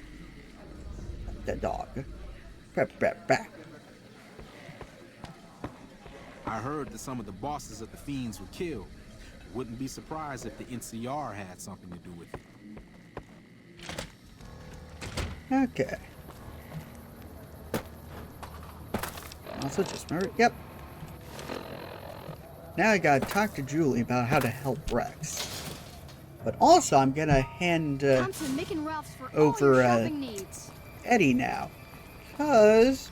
The dog. Bah. I heard that some of the bosses of the Fiends were killed. Wouldn't be surprised if the NCR had something to do with it. Okay. Also, just remember, yep. Now I gotta talk to Julie about how to help Rex. But also, I'm gonna hand Come to Mick and Ralph's for all over your shopping needs. Eddie now. Because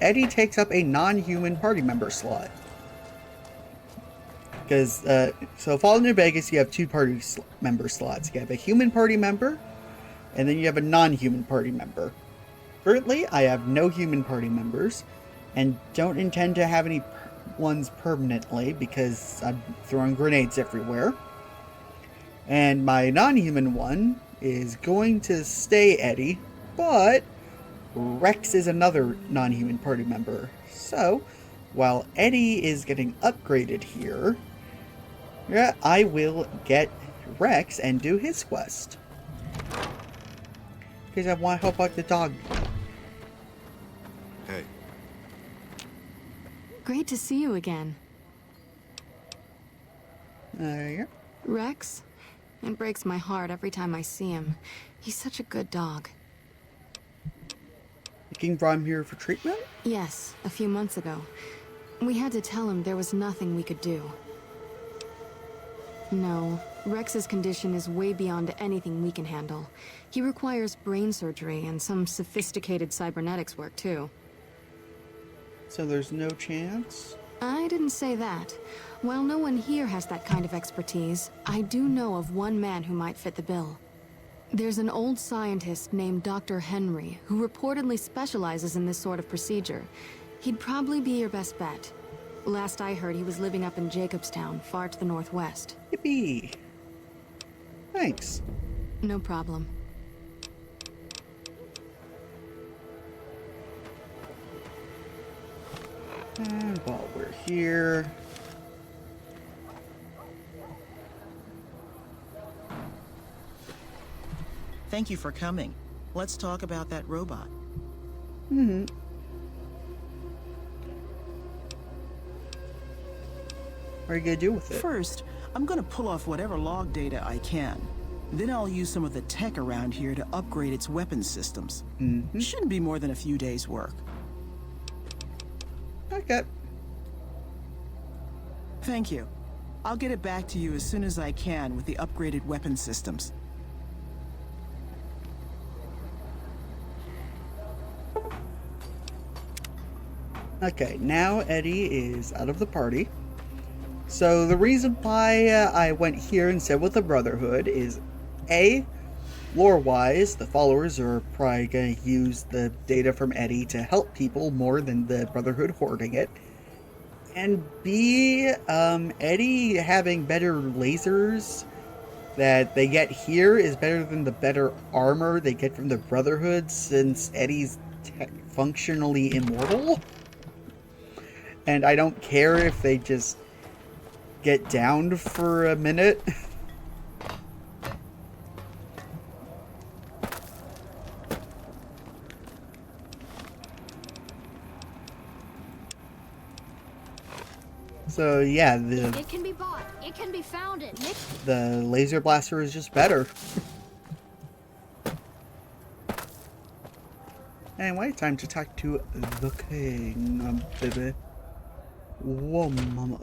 Eddie takes up a non-human party member slot. Because, so Fallout New Vegas, you have two party member slots. You have a human party member, and then you have a non-human party member. Currently, I have no human party members, and don't intend to have any ones permanently, because I'm throwing grenades everywhere. And my non-human one is going to stay Eddie, but Rex is another non-human party member. So, while Eddie is getting upgraded here, yeah, I will get Rex and do his quest. Because I want to help out the dog. Hey. Great to see you again. Yeah. Rex? It breaks my heart every time I see him. He's such a good dog. The king brought him here for treatment? Yes, a few months ago. We had to tell him there was nothing we could do. No, Rex's condition is way beyond anything we can handle. He requires brain surgery and some sophisticated cybernetics work, too. So there's no chance? I didn't say that. While no one here has that kind of expertise, I do know of one man who might fit the bill. There's an old scientist named Dr. Henry, who reportedly specializes in this sort of procedure. He'd probably be your best bet. Last I heard, he was living up in Jacobstown, far to the northwest. Yippee! Thanks. No problem. And while we're here... Thank you for coming. Let's talk about that robot. Mm-hmm. What are you gonna do with it? First, I'm gonna pull off whatever log data I can. Then I'll use some of the tech around here to upgrade its weapons systems. Mm-hmm. Shouldn't be more than a few days' work. Okay. Thank you. I'll get it back to you as soon as I can with the upgraded weapon systems. Okay, now Eddie is out of the party. So the reason why I went here instead with the Brotherhood is A, lore-wise, the followers are probably going to use the data from Eddie to help people more than the Brotherhood hoarding it. And B, Eddie having better lasers that they get here is better than the better armor they get from the Brotherhood, since Eddie's functionally immortal. And I don't care if they just get downed for a minute. So yeah, It can be bought. It can be founded. the laser blaster is just better. Anyway, time to talk to the king, baby. Whoa, mama.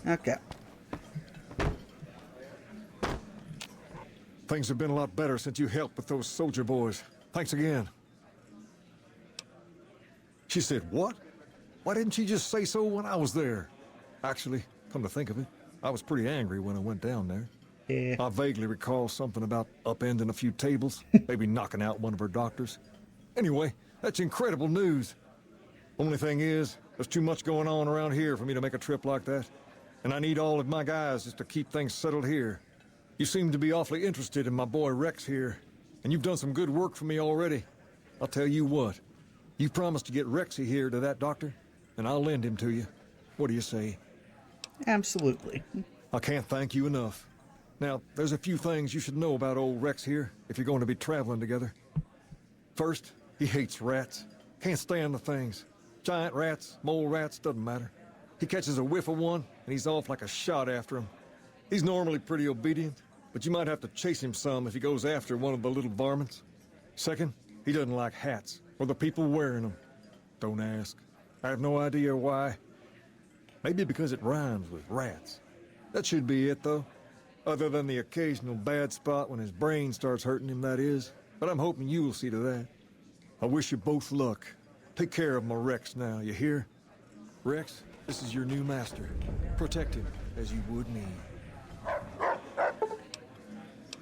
Okay. Things have been a lot better since you helped with those soldier boys. Thanks again. She said, what? Why didn't she just say so when I was there? Actually, come to think of it, I was pretty angry when I went down there. Yeah. I vaguely recall something about upending a few tables, maybe knocking out one of her doctors. Anyway, that's incredible news. Only thing is, there's too much going on around here for me to make a trip like that. And I need all of my guys just to keep things settled here. You seem to be awfully interested in my boy Rex here, and you've done some good work for me already. I'll tell you what, you promised to get Rexy here to that doctor, and I'll lend him to you. What do you say? Absolutely. I can't thank you enough. Now, there's a few things you should know about old Rex here if you're going to be traveling together. First, he hates rats. Can't stand the things. Giant rats, mole rats, doesn't matter. He catches a whiff of one, and he's off like a shot after him. He's normally pretty obedient, but you might have to chase him some if he goes after one of the little varmints. Second, He doesn't like hats, or the people wearing them. Don't ask. I have no idea why. Maybe because it rhymes with rats. That should be it, though. Other than the occasional bad spot when his brain starts hurting him, that is. But I'm hoping you'll see to that. I wish you both luck. Take care of my Rex now, you hear? Rex, this is your new master. Protect him as you would me.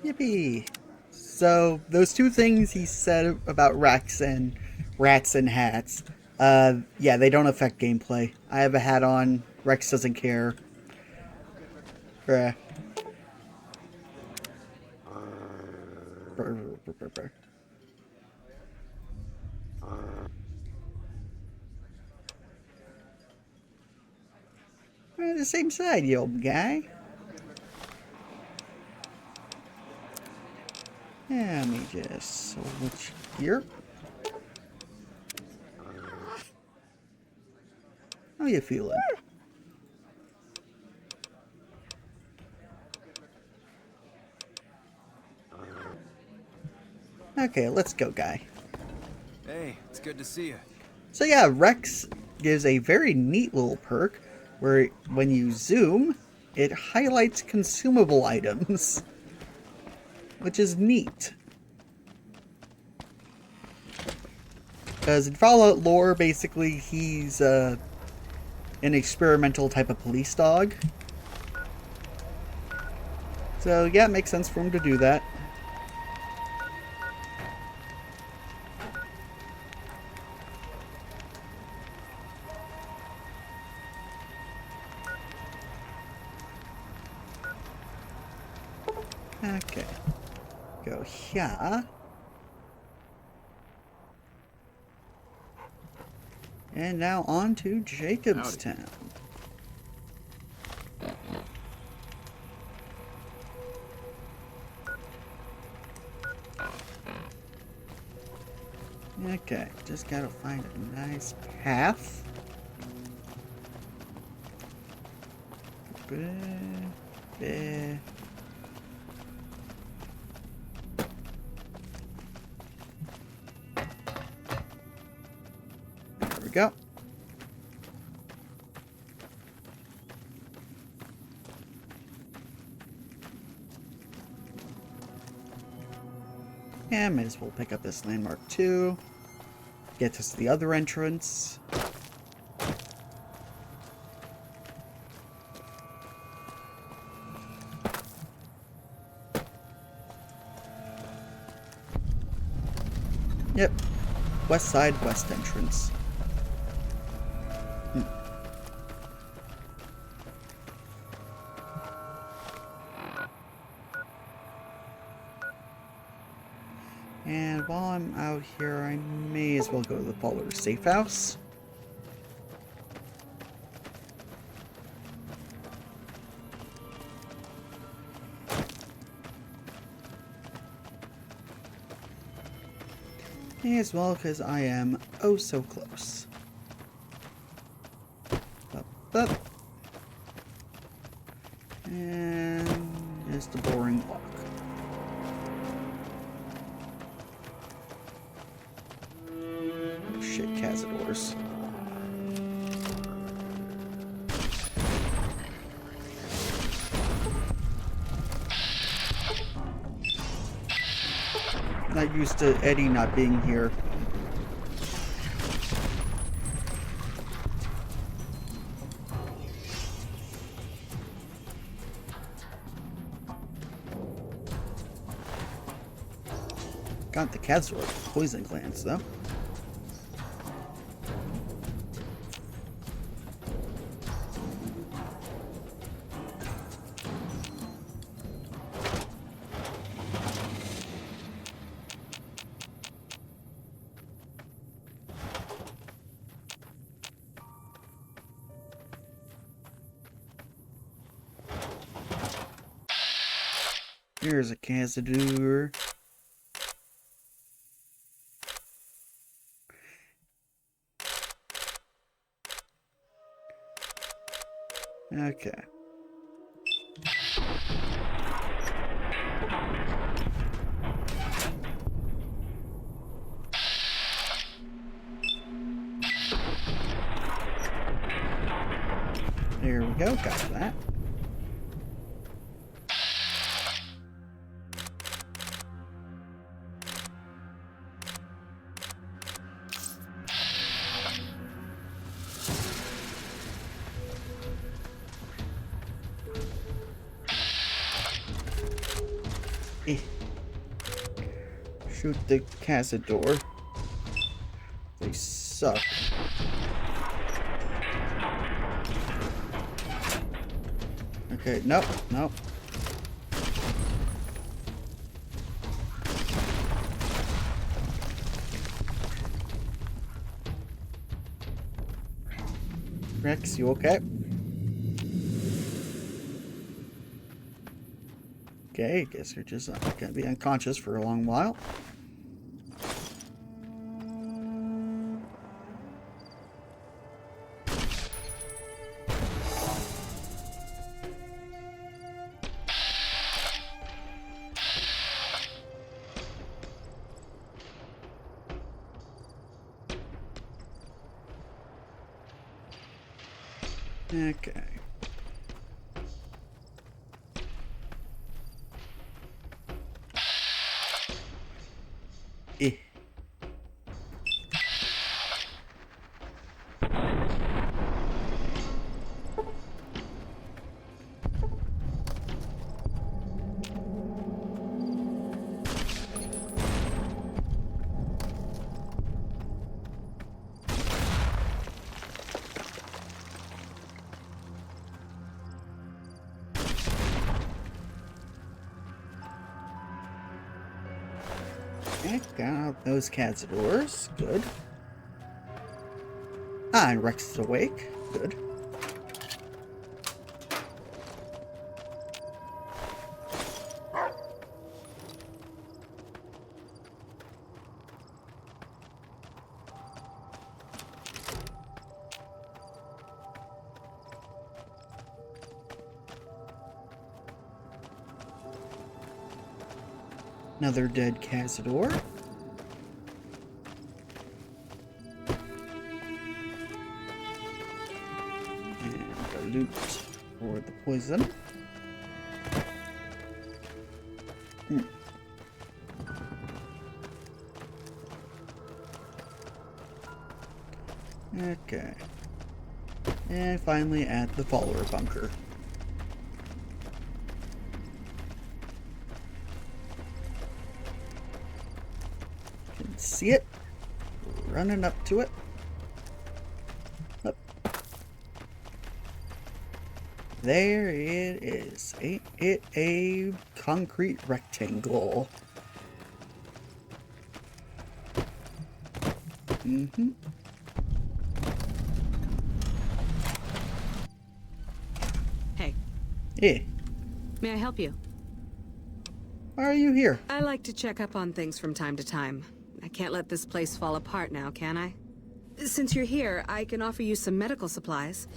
Yippee. So, those two things he said about Rex and rats and hats, yeah, they don't affect gameplay. I have a hat on. Rex doesn't care. Bruh. We're on the same side, you old guy. Yeah, let me just switch here. How you feeling? Okay, let's go, guy. Hey, it's good to see you. So yeah, Rex gives a very neat little perk where when you zoom, it highlights consumable items, which is neat. Because in Fallout lore, basically, he's an experimental type of police dog. So yeah, it makes sense for him to do that. Okay. Go here. And now on to Jacobstown. Okay, just gotta find a nice path. There we go. And might as well pick up this landmark too. Get us to the other entrance. Yep. West side, west entrance. And while I'm out here, I may as well go to the Follower's safe house. May as well, because I am oh so close. Up, up. And just a boring walk. Shit, Cazadors. Not used to Eddie not being here. Got the Cazadors poison glands though. Here's a Cazador. Okay. There we go, got that. Shoot the cazador. They suck. Okay, nope, nope. Rex, you okay? Okay, I guess you're just gonna be unconscious for a long while. Okay. Eh. Got out those cazadors. Good. Ah, and Rex is awake. Good. Another dead cazador. Loot for the poison. Okay. And finally at the follower bunker. Can see it. Running up to it. There it is. Ain't it a concrete rectangle? Mm-hmm. Hey. Yeah. May I help you? Why are you here? I like to check up on things from time to time. I can't let this place fall apart now, can I? Since you're here, I can offer you some medical supplies.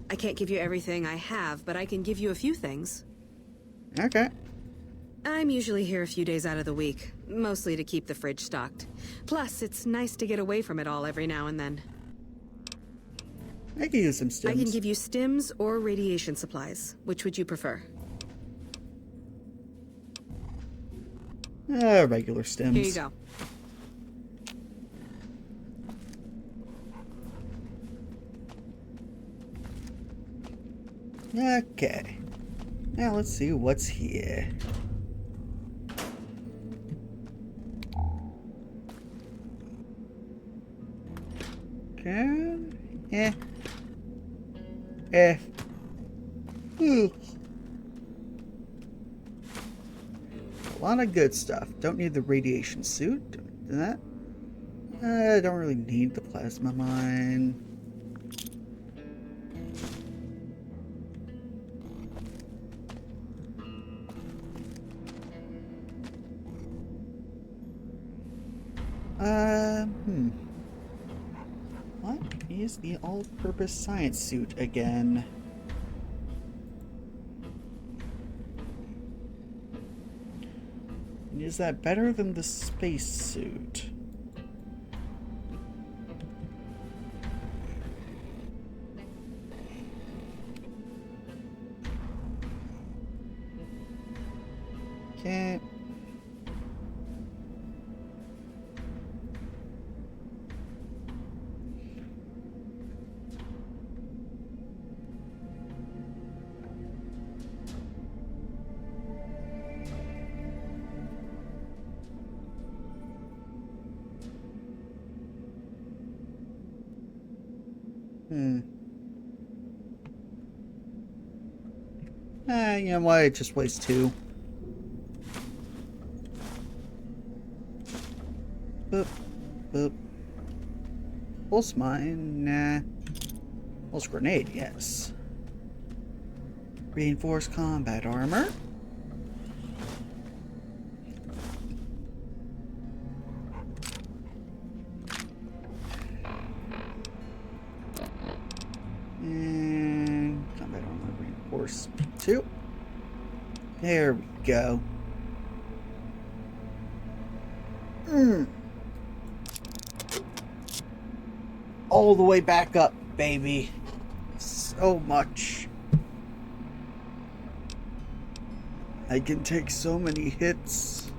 I can't give you everything I have, but I can give you a few things. Okay. I'm usually here a few days out of the week, mostly to keep the fridge stocked. Plus, it's nice to get away from it all every now and then. I can use some stims. I can give you stims or radiation supplies. Which would you prefer? Regular stims. Here you go. Okay. Now let's see what's here. Okay. Ooh. A lot of good stuff. Don't need the radiation suit. Don't need that. I don't really need the plasma mine. What is the all-purpose science suit again? Is that better than the space suit? Okay. You know what? It just weighs 2. Boop. Boop. Pulse mine? Nah. Pulse grenade, yes. Reinforced combat armor. And combat armor reinforced 2. There we go. All the way back up, baby. So much. I can take so many hits.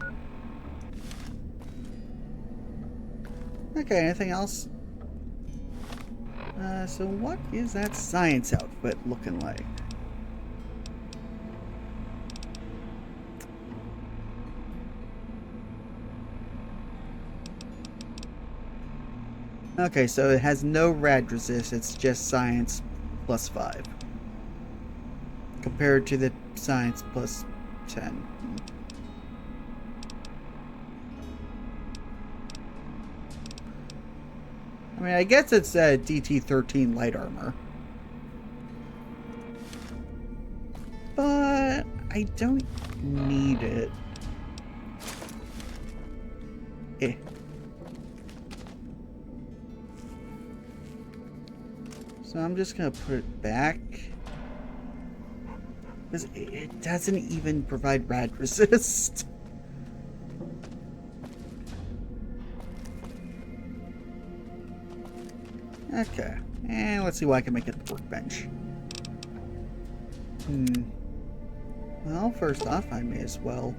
Okay, anything else? So what is that science outfit looking like? Okay, so it has no rad resist, it's just science plus 5. Compared to the science plus 10. I mean, I guess it's DT-13 light armor. But I don't need it. So I'm just gonna put it back. Because it doesn't even provide rad resist. Okay. And let's see what I can make at the workbench. Well, first off, I may as well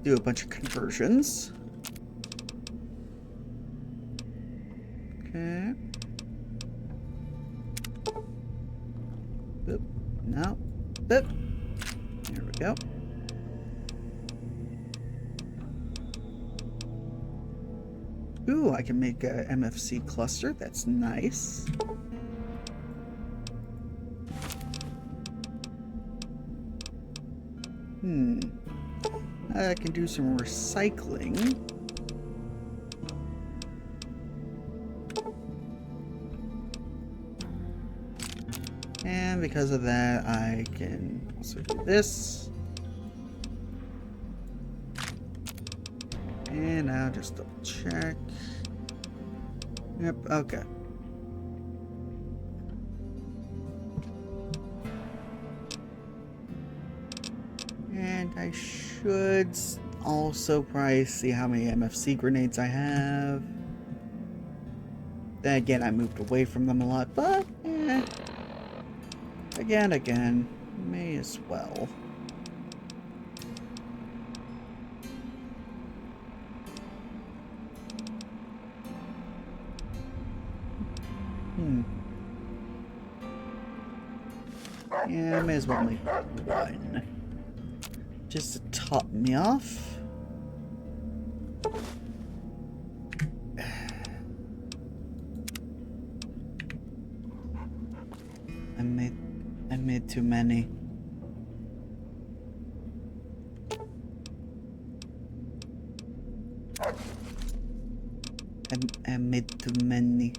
do a bunch of conversions. Okay. Boop. No. Boop. There we go. Ooh, I can make a MFC cluster. That's nice. I can do some recycling. And because of that, I can also do this. And now just double check. Yep, okay. And I should also probably see how many MFC grenades I have. Then again, I moved away from them a lot, but yeah. Again, may as well. Yeah, I may as well make one. Just to top me off. I made too many. I made too many.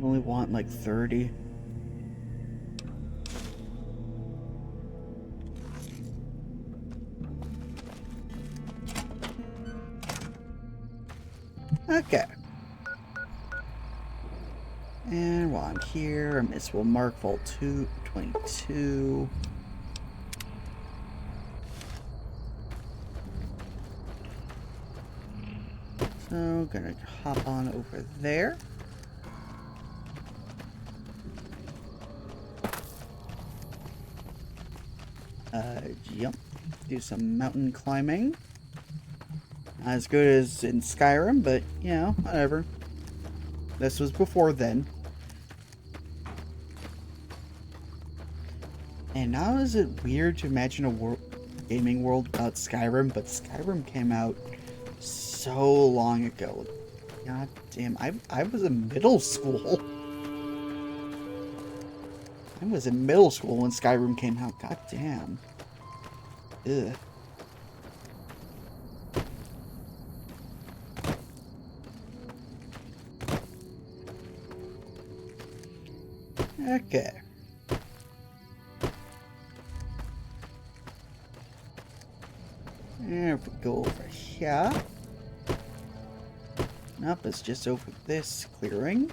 Only want like 30. Okay. while I'm here. This will mark Vault 222. So, gonna hop on over there. Jump. Do some mountain climbing. Not as good as in Skyrim, but, you know, whatever. This was before then. And now is it weird to imagine a gaming world without Skyrim, but Skyrim came out so long ago. God damn, I was in middle school. I was in middle school when Skyrim came out. God damn. Ugh. Okay. And if we go over here. Nope, it's just over this clearing.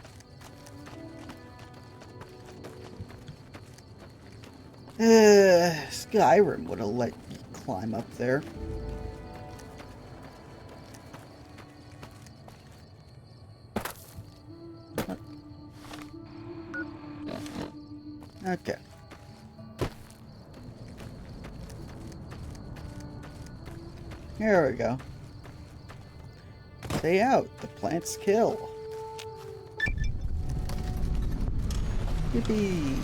Skyrim would have let you climb up there. What? Okay. Here we go. Stay out. The plants kill. Yippee.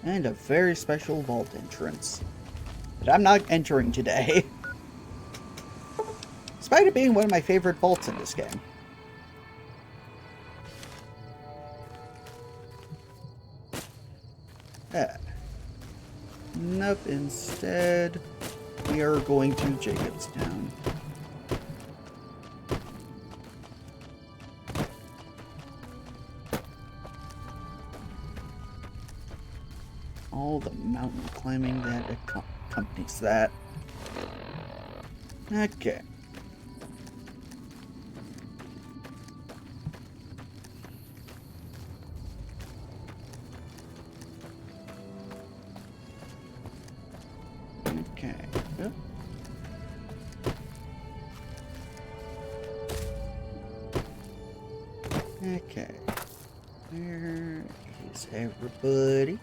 And a very special vault entrance that I'm not entering today. Despite it being one of my favorite vaults in this game. Nope, instead we are going to Jacobstown. All the mountain climbing that accompanies that. Okay. Okay. Yep. Okay. Where is everybody?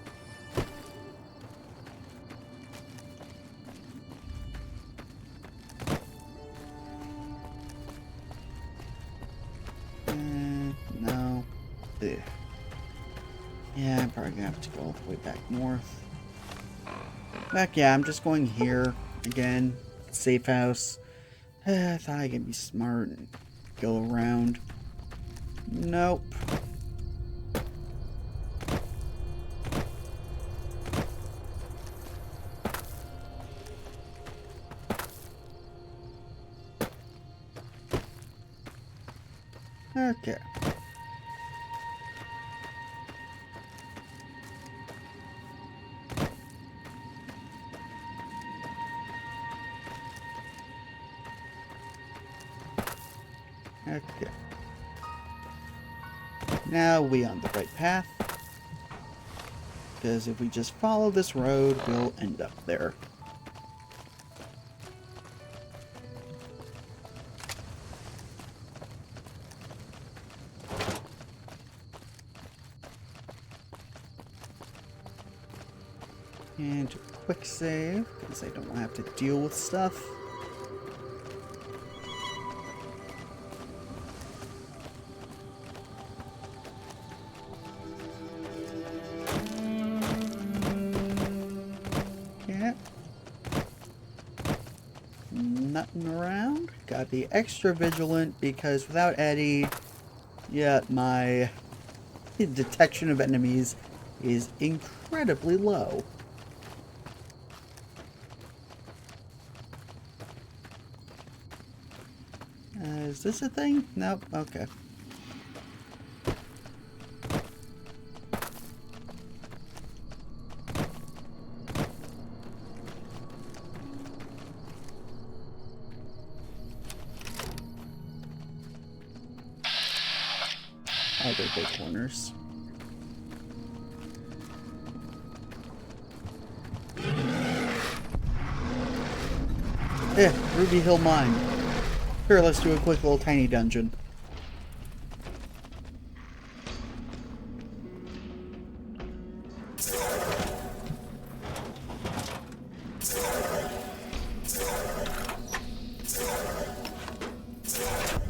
No. Ugh. Yeah, I'm probably gonna have to go all the way back north. Back, yeah, I'm just going here again. Safe house. I thought I could be smart and go around. Nope. Okay. Okay. Now we on the right path. Because if we just follow this road, we'll end up there. And quick save, because I don't want to have to deal with stuff. Nothing around. Gotta be extra vigilant because without Eddie, yeah, my detection of enemies is incredibly low. Is this a thing? Nope. Okay. Yeah, they're big corners. Yeah, Ruby Hill Mine. Here, let's do a quick little tiny dungeon.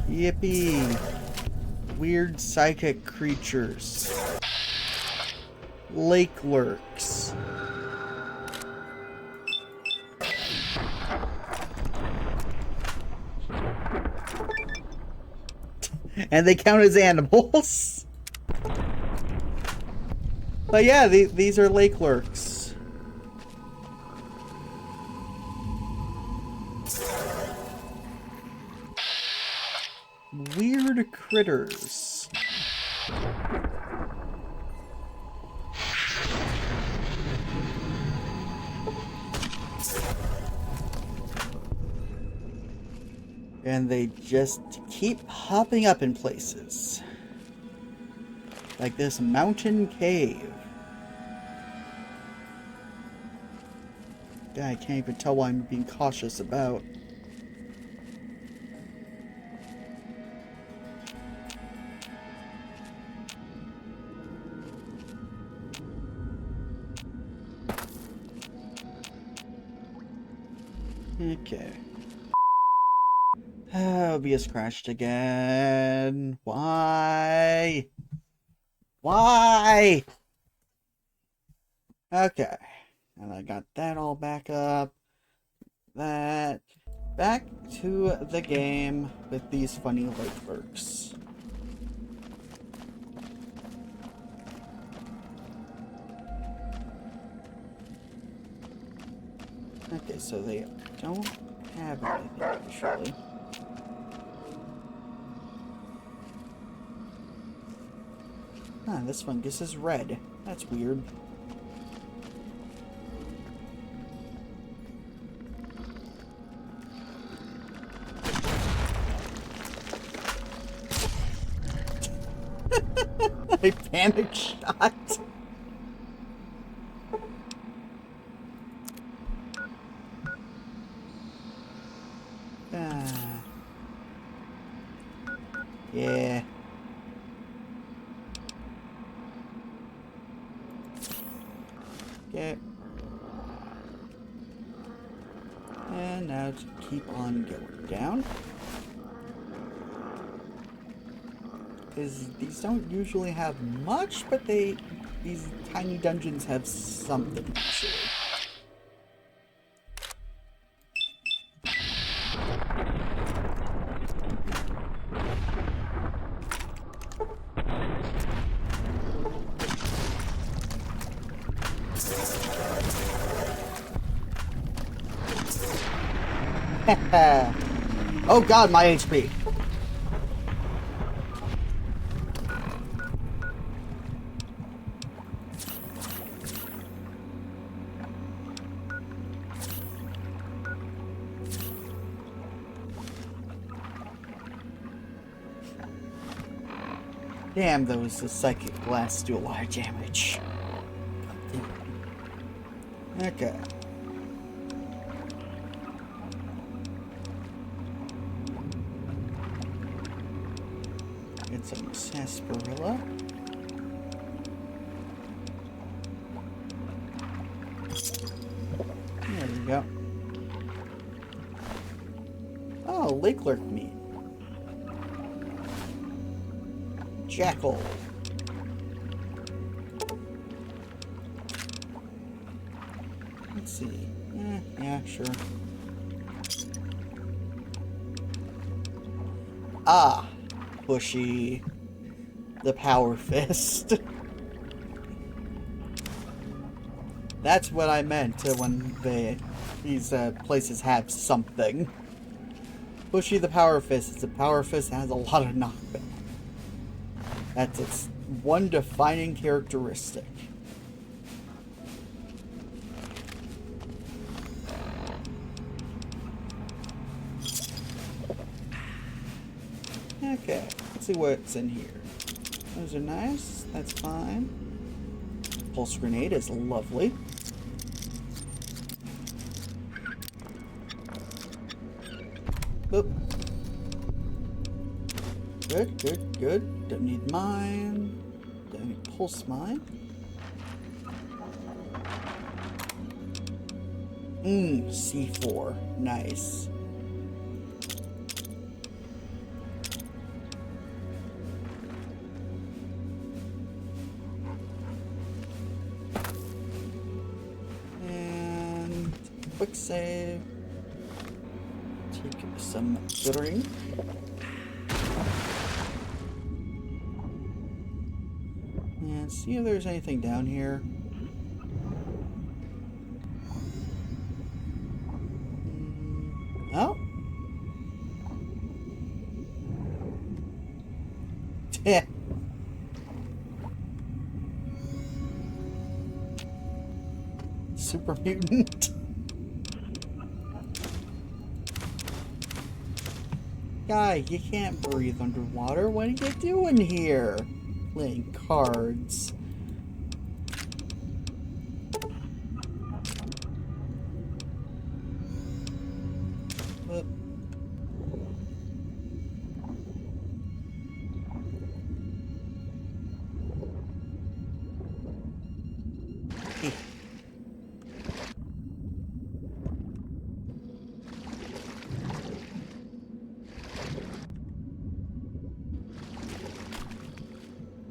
Yippee! Weird psychic creatures. Lake lurks. And they count as animals. But yeah, these are lake lurks. Weird critters. And they just keep popping up in places. Like this mountain cave. Yeah, I can't even tell what I'm being cautious about. Okay. OBS crashed again. Why? Why? Okay. And I got that all back up. That. Back to the game with these funny lake lurks. Okay, so they don't have anything usually. Ah, this fungus is red. That's weird. I panic shot. Yeah. Okay. And now to keep on going down. Because these don't usually have much, but these tiny dungeons have something usually. Oh god, my HP. Damn, those psychic blasts do a lot of damage. Okay. Get some sarsaparilla. There we go. Oh, lake lurk meat. Jackal. Let's see. Yeah, sure. Ah, Bushy. The Power Fist. That's what I meant when these places have something. Bushy the Power Fist. The Power Fist has a lot of knockback. That's its one defining characteristic. Okay, let's see what's in here. Those are nice. That's fine. Pulse grenade is lovely. Boop. Good, good, good. Don't need mine. Don't need pulse mine. C4. Nice. And quick save. Take some drink. And see if there's anything down here. Oh. Super mutant. Guy, you can't breathe underwater. What are you doing here? Playing cards.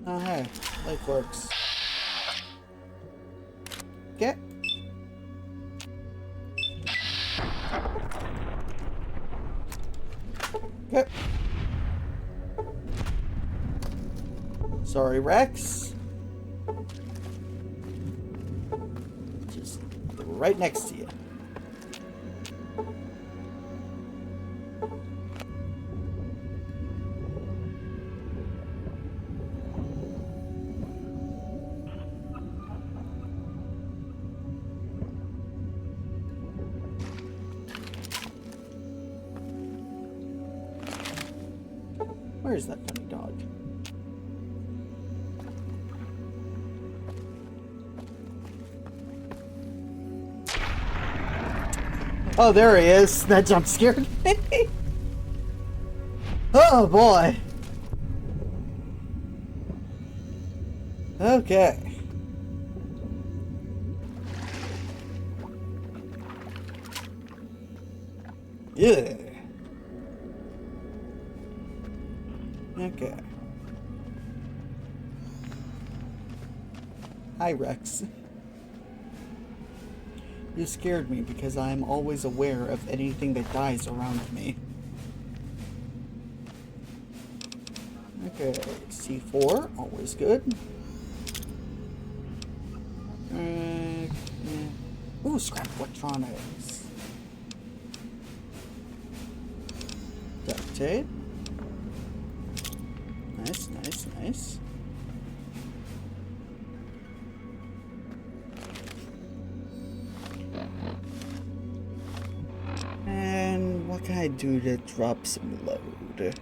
Oh, hey, light works. Okay. Okay. Sorry, Rex. Just right next to you. Where's that funny dog? Oh, there he is. That jump scared me. Oh, boy. Okay. Yeah. Okay. Hi, Rex. You scared me because I am always aware of anything that dies around me. Okay, C4, always good. Ooh, scrap electronics. Duct tape. Nice, nice, nice. And what can I do to drop some load?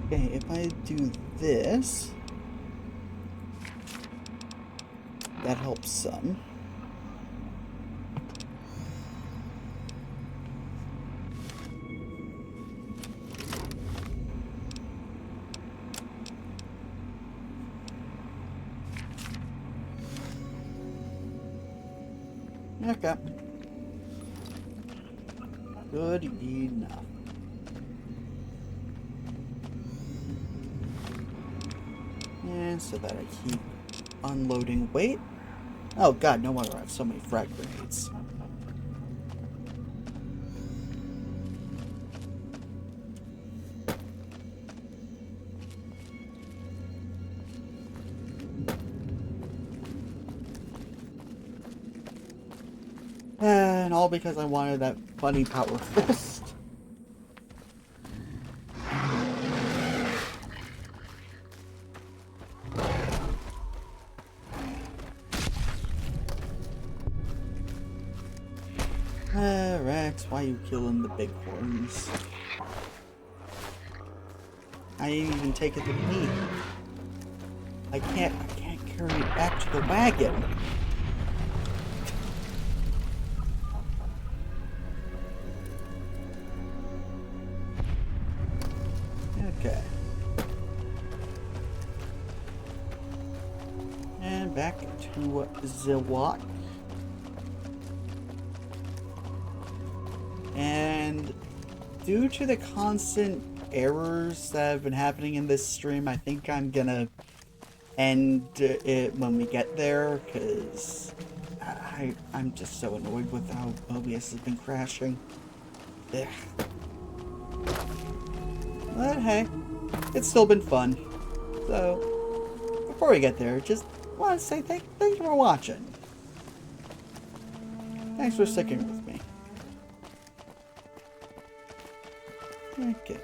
Okay, if I do this, that helps some. Okay. Good enough. And so that I keep unloading weight. Oh god, no wonder I have so many frag grenades. all because I wanted that funny power fist. Rex, why you killing the bighorns? I didn't even take it with me. I can't carry it back to the wagon. Okay. And back to Zilwak. And due to the constant errors that have been happening in this stream, I think I'm gonna end it when we get there, because I'm just so annoyed with how OBS has been crashing. Ugh. But hey, it's still been fun. So, before we get there, just want to say thank you for watching. Thanks for sticking with me. Okay.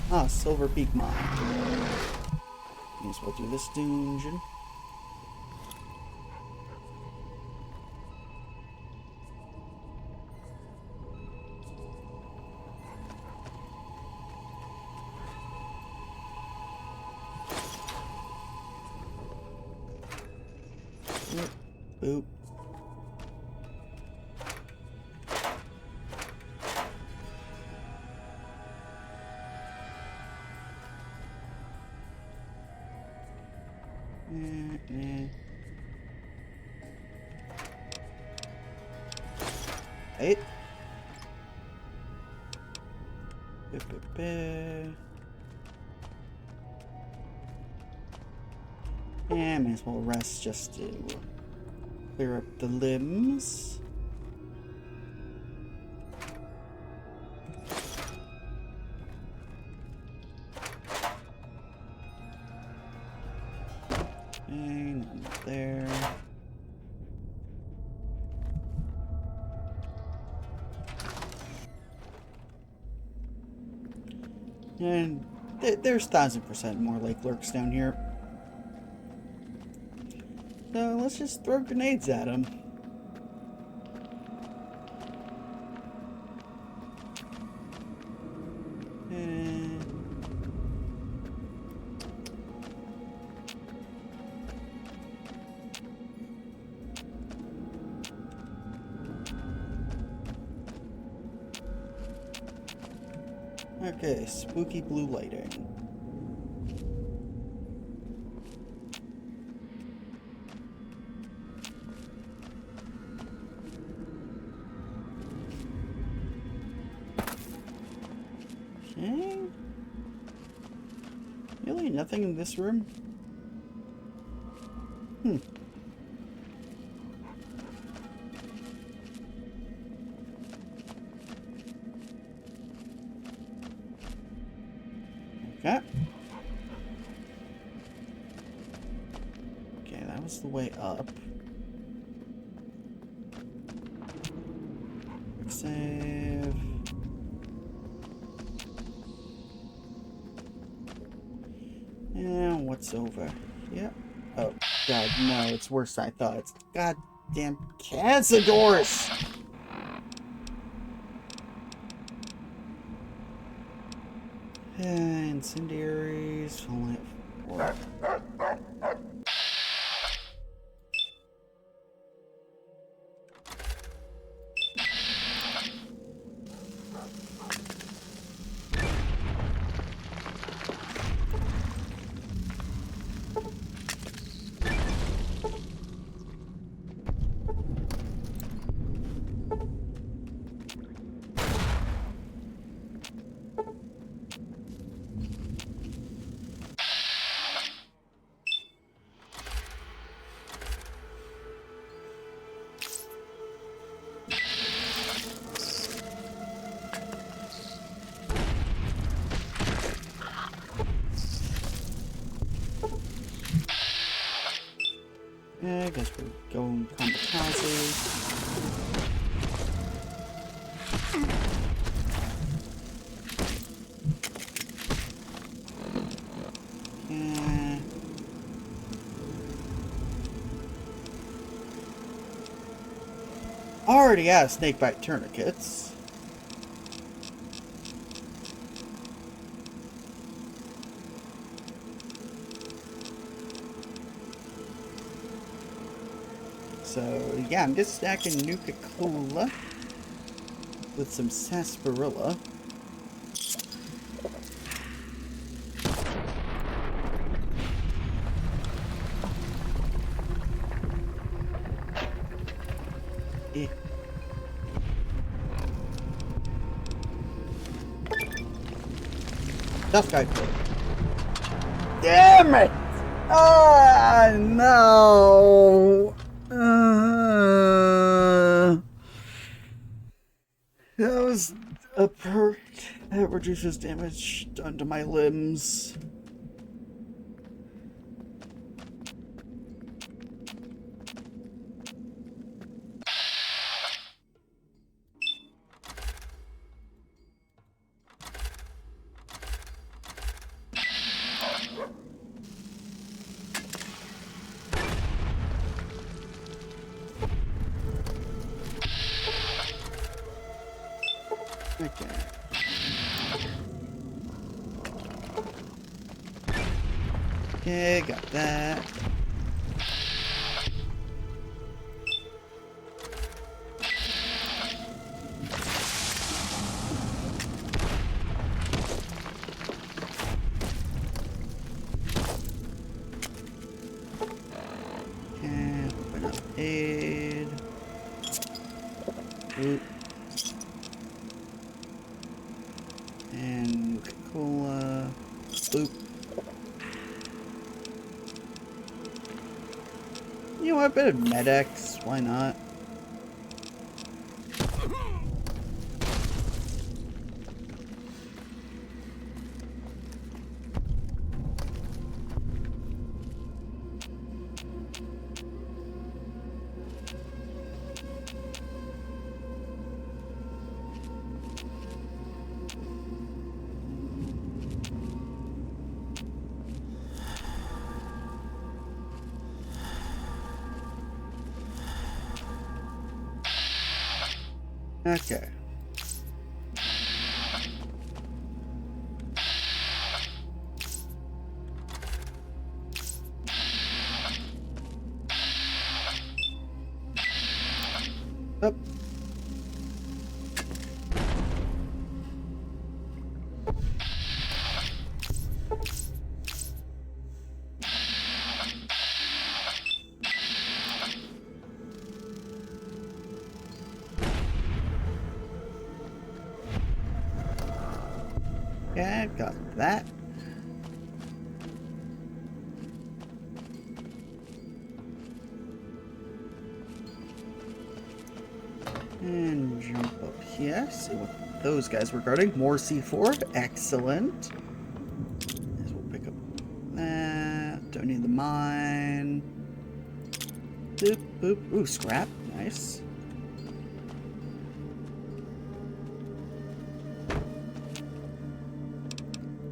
Ah, Silver Peak Mine. May as well do this dungeon. Boop. Right. And may as well rest just to clear up the limbs. And there. And there's 1000% more lake lurks down here. So let's just throw grenades at them. Okay, spooky blue lighting. Okay. Really? Nothing in this room? Okay. Okay, that was the way up. Save. And what's over here? Oh, God, no, it's worse than I thought. It's goddamn Cazadors! Incendiaries, falling at 4. already have snakebite tourniquets. So, yeah, I'm just stacking Nuka-Cola with some sarsaparilla. Eh. Tough guy. Damn it! Ah, no! That was a perk that reduces damage done to my limbs. Okay. Okay, got that. Okay, open up aid. Oop. And Coca-Cola. Boop. You know what? A bit of Med-X. Why not? Okay. Up. Yeah, got that. And jump up here, see what those guys were guarding. More C4, excellent. As we'll pick up that. Don't need the mine. Boop, boop. Ooh, scrap. Nice.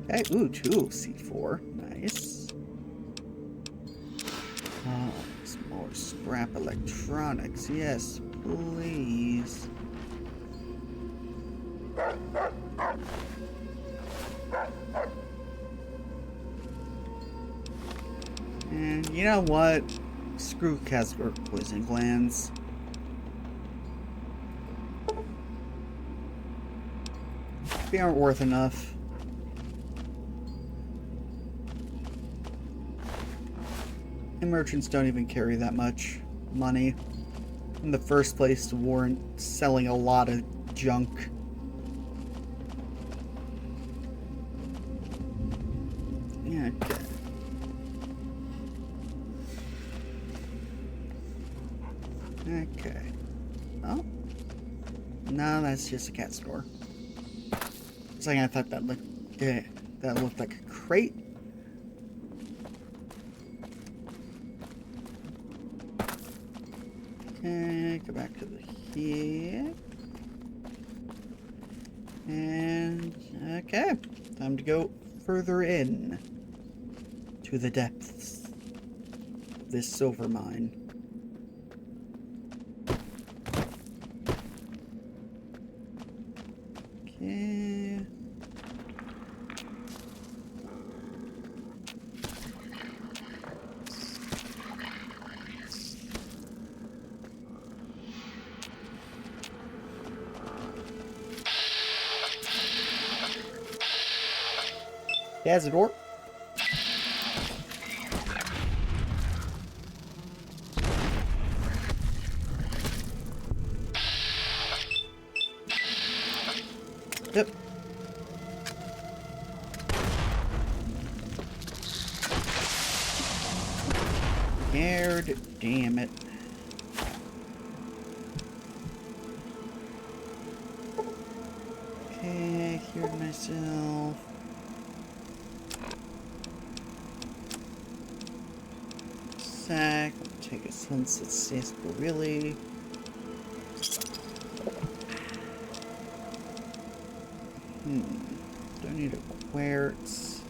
Okay, ooh, 2 C4. Nice. Oh, some more scrap electronics. Yes, please. And you know what? Screw Casper poison glands. They aren't worth enough. And merchants don't even carry that much money in the first place to warrant selling a lot of junk. Yeah, okay. Okay. Oh. No, that's just a cat store. It's like I thought that looked, yeah, that looked like a crate. Okay, go back to the here. And okay, time to go further in to the depths of this silver mine. Yeah. There's a door. Yep. Scared, damn it. Okay, cured myself. Sack. I'll take a sunset sarsaparilla. Don't need a quartz.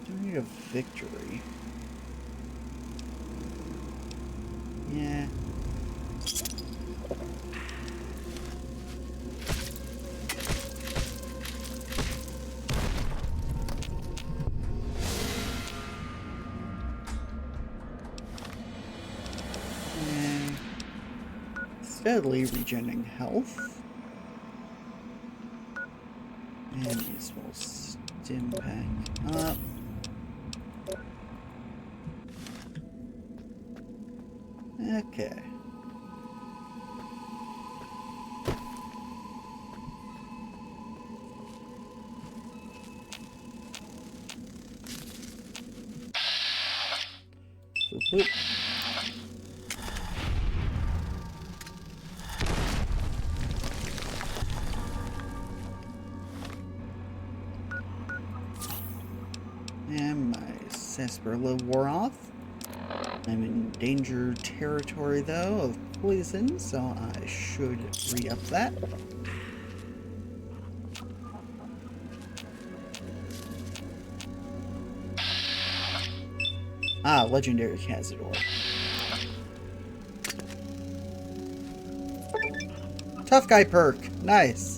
Don't need a victory. Yeah. Steadily regenerating health. And these will stim back up. Okay. Boop, boop. And my sarsaparilla wore off. I'm in danger territory, though, of poison, so I should re-up that. Ah, legendary Cazador. Tough guy perk. Nice.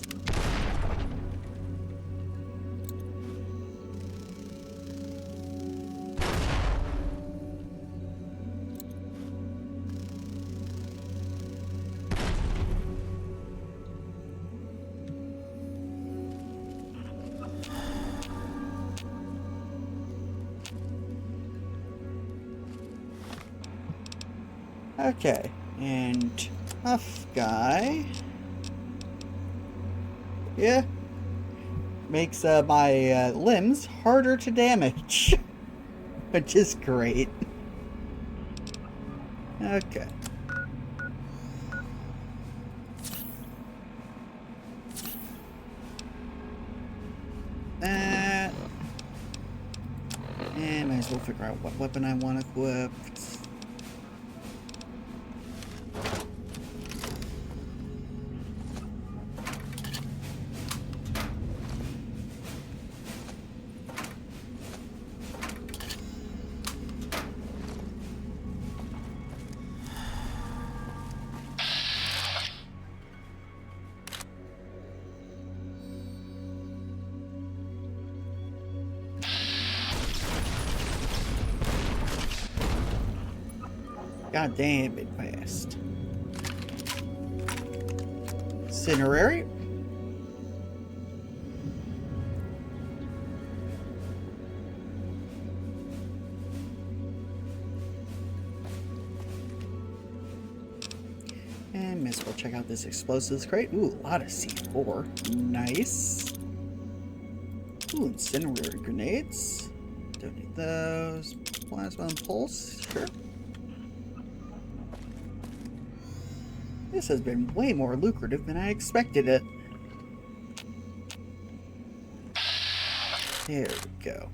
Okay, and tough guy. Yeah. Makes my limbs harder to damage. Which is great. Okay. That. And might as well figure out what weapon I want equipped. God damn it fast. Incinerary. And might as well check out this explosives crate. Ooh, a lot of C4. Nice. Ooh, incendiary grenades. Don't need those. Plasma and pulse. Sure. This has been way more lucrative than I expected it. There we go.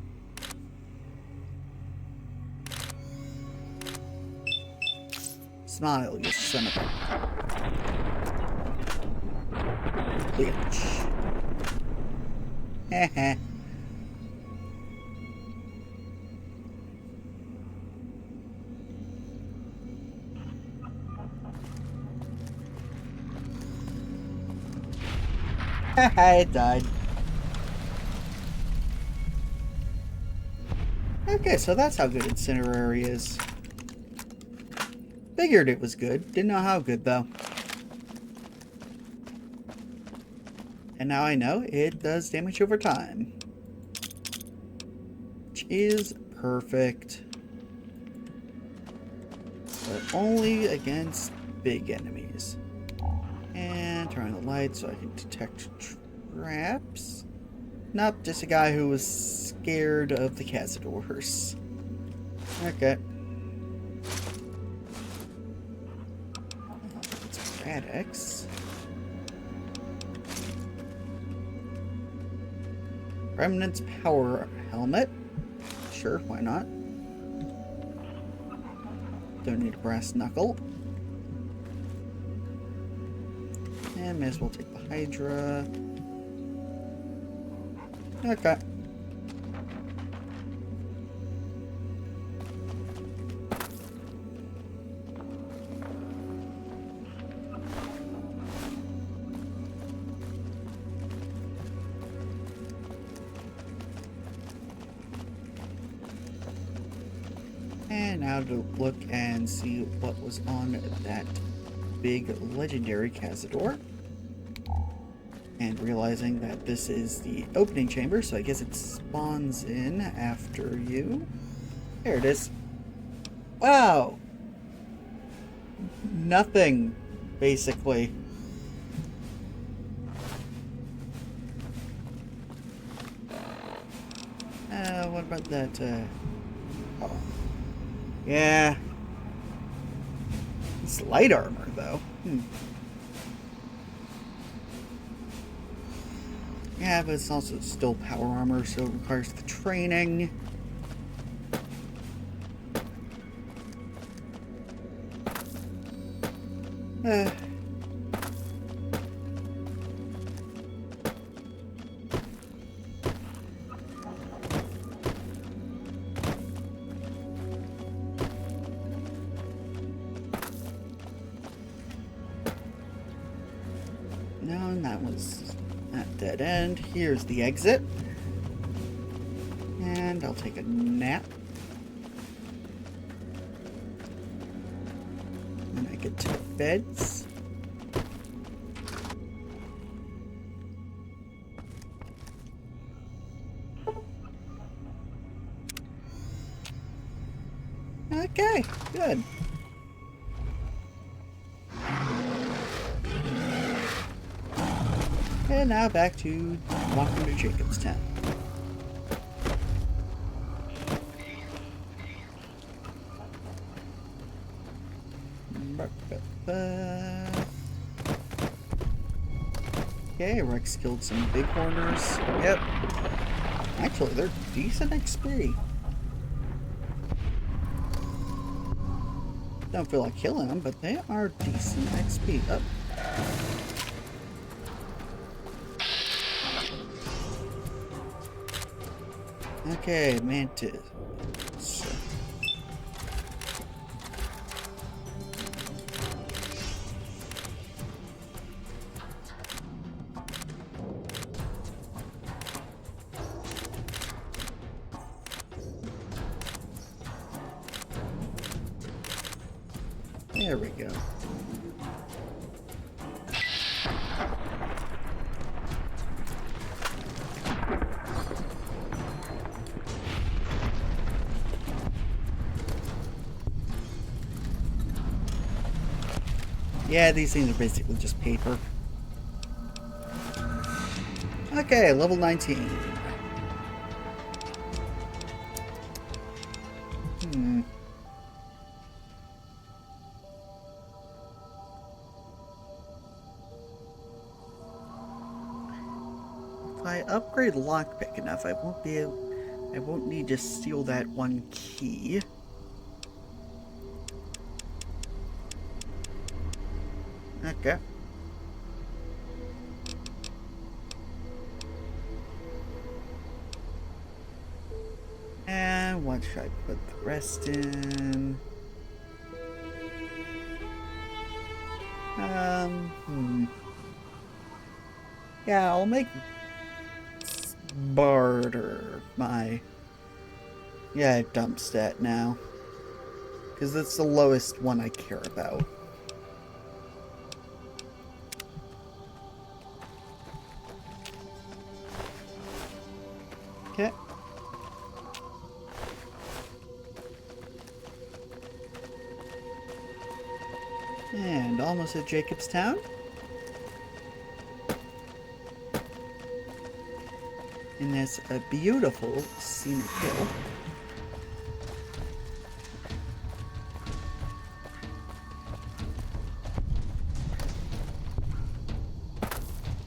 Smile, you son of a bitch. Heh. It died. Okay, so that's how good Incinerary is. Figured it was good. Didn't know how good, though. And now I know it does damage over time. Which is perfect. But only against big enemies. And turn on the light so I can detect traps. Nope, just a guy who was scared of the Cazadors. Okay. It's Radix. Remnant's Power Helmet. Sure, why not? Don't need a brass knuckle. And may as well take the Hydra. Okay. And now to look and see what was on that big legendary Cazador. And realizing that this is the opening chamber, so I guess it spawns in after you. There it is. Wow! Nothing, basically. What about that, oh. Yeah. It's light armor, though. Yeah, but it's also still power armor, so it requires the training. No, and that was that dead end. Here's the exit. And I'll take a nap. When I get to the beds. Okay, good. And now back to walking to Jacob's tent. Okay, Rex killed some bighorners. Yep. Actually, they're decent XP. Don't feel like killing them, but they are decent XP. Oh. Okay, Mantis. There we go. Yeah, these things are basically just paper. Okay, level 19. If I upgrade lockpick enough, I won't need to steal that one key. Okay. And what should I put the rest in? Yeah, I'll make barter my dump stat now, because it's the lowest one I care about. Okay. And almost at Jacobstown. And that's a beautiful scenic hill.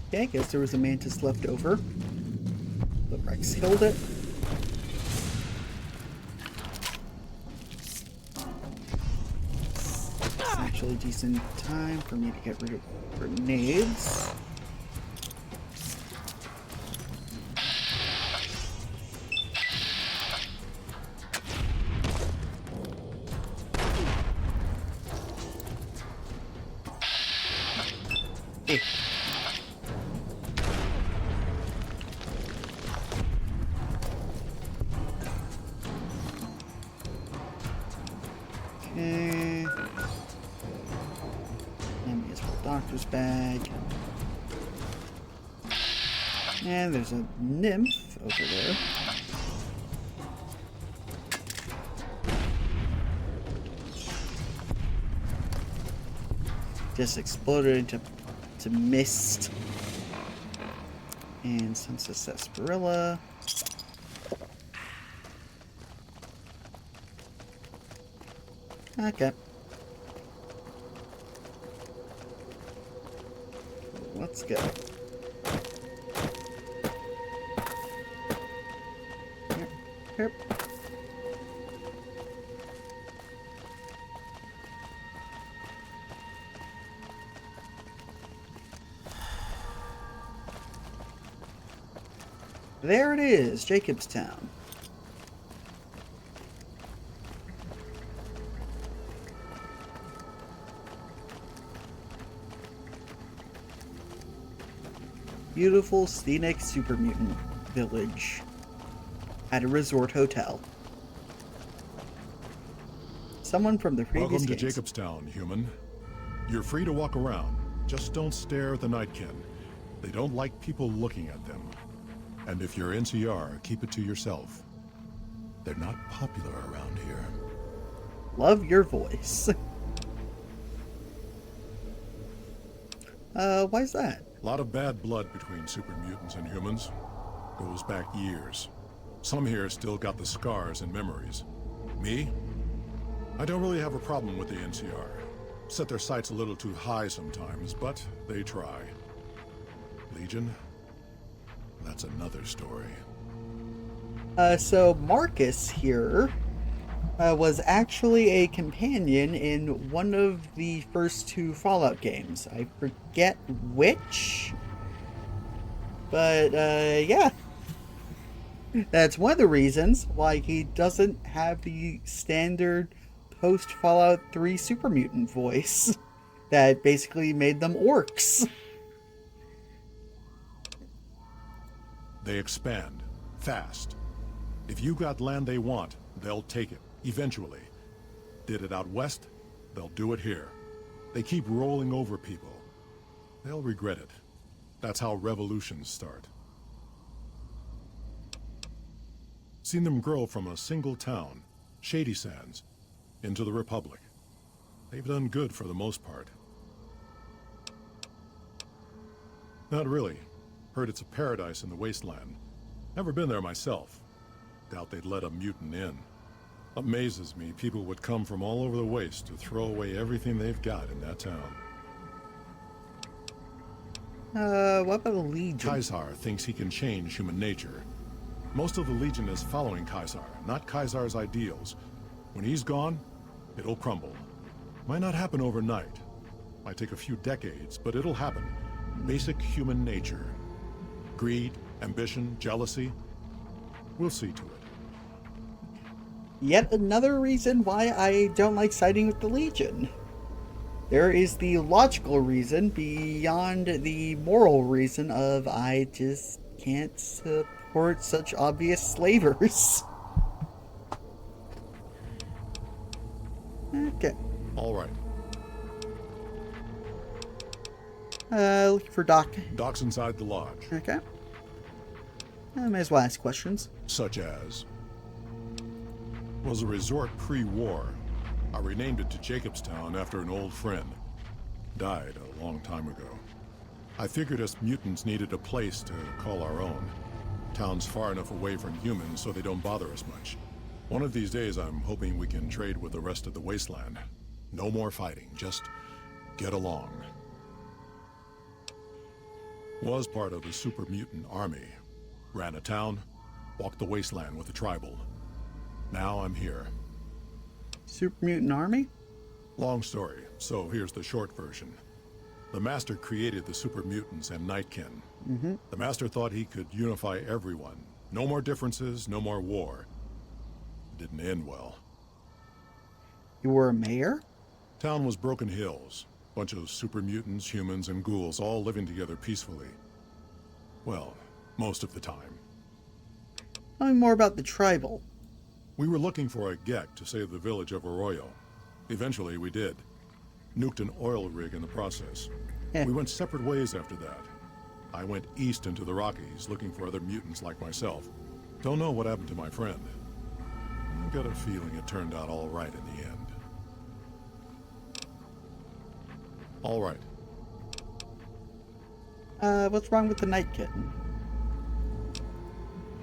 Okay, I guess there was a mantis left over, but Rex killed it. It's actually a decent time for me to get rid of grenades. Okay. And here's my doctor's bag. And there's a nymph over there. Just exploded into mist. And some sarsaparilla. Okay. Let's go. Yep. There it is, Jacobstown. Beautiful, scenic super mutant village at a resort hotel. Someone from the previous Welcome to games. Jacobstown, human. You're free to walk around. Just don't stare at the Nightkin. They don't like people looking at them. And if you're NCR, keep it to yourself. They're not popular around here. Love your voice. Why's that? A lot of bad blood between super mutants and humans. Goes back years. Some here still got the scars and memories. Me? I don't really have a problem with the NCR. Set their sights a little too high sometimes, but they try. Legion? That's another story. So Marcus here was actually a companion in one of the first two Fallout games. I forget which, but yeah. That's one of the reasons why he doesn't have the standard post-Fallout 3 super mutant voice that basically made them orcs. They expand. Fast. If you got land they want, they'll take it. Eventually. Did it out west, they'll do it here. They keep rolling over people. They'll regret it. That's how revolutions start. Seen them grow from a single town, Shady Sands, into the Republic. They've done good for the most part. Not really. Heard it's a paradise in the wasteland. Never been there myself. Doubt they'd let a mutant in. Amazes me people would come from all over the waste to throw away everything they've got in that town. What about the Legion? Caesar thinks he can change human nature. Most of the Legion is following Caesar, not Caesar's ideals. When he's gone, it'll crumble. Might not happen overnight. Might take a few decades, but it'll happen. Basic human nature. Greed, ambition, jealousy. We'll see to it. Yet another reason why I don't like siding with the Legion. there is the logical reason beyond the moral reason of I just can't support such obvious slavers. Okay. All right. Looking for Doc. Doc's inside the lodge. Okay. I may as well ask questions. Such as? Was a resort pre-war. I renamed it to Jacobstown after an old friend. Died a long time ago. I figured us mutants needed a place to call our own. Town's far enough away from humans so they don't bother us much. One of these days I'm hoping we can trade with the rest of the wasteland. No more fighting, just get along. Was part of a super mutant army. Ran a town, walked the wasteland with a tribal. Now I'm here. Super Mutant Army? Long story, so here's the short version. The Master created the super mutants and Nightkin. The Master thought he could unify everyone. No more differences, no more war. Didn't end well. You were a mayor? Town was Broken Hills. Bunch of super mutants, humans, and ghouls all living together peacefully. Well, most of the time. Tell me more about the tribal. We were looking for a Gek to save the village of Arroyo. Eventually, we did. Nuked an oil rig in the process. We went separate ways after that. I went east into the Rockies, looking for other mutants like myself. Don't know what happened to my friend. I got a feeling it turned out all right in the end. All right. What's wrong with the Night Kitten?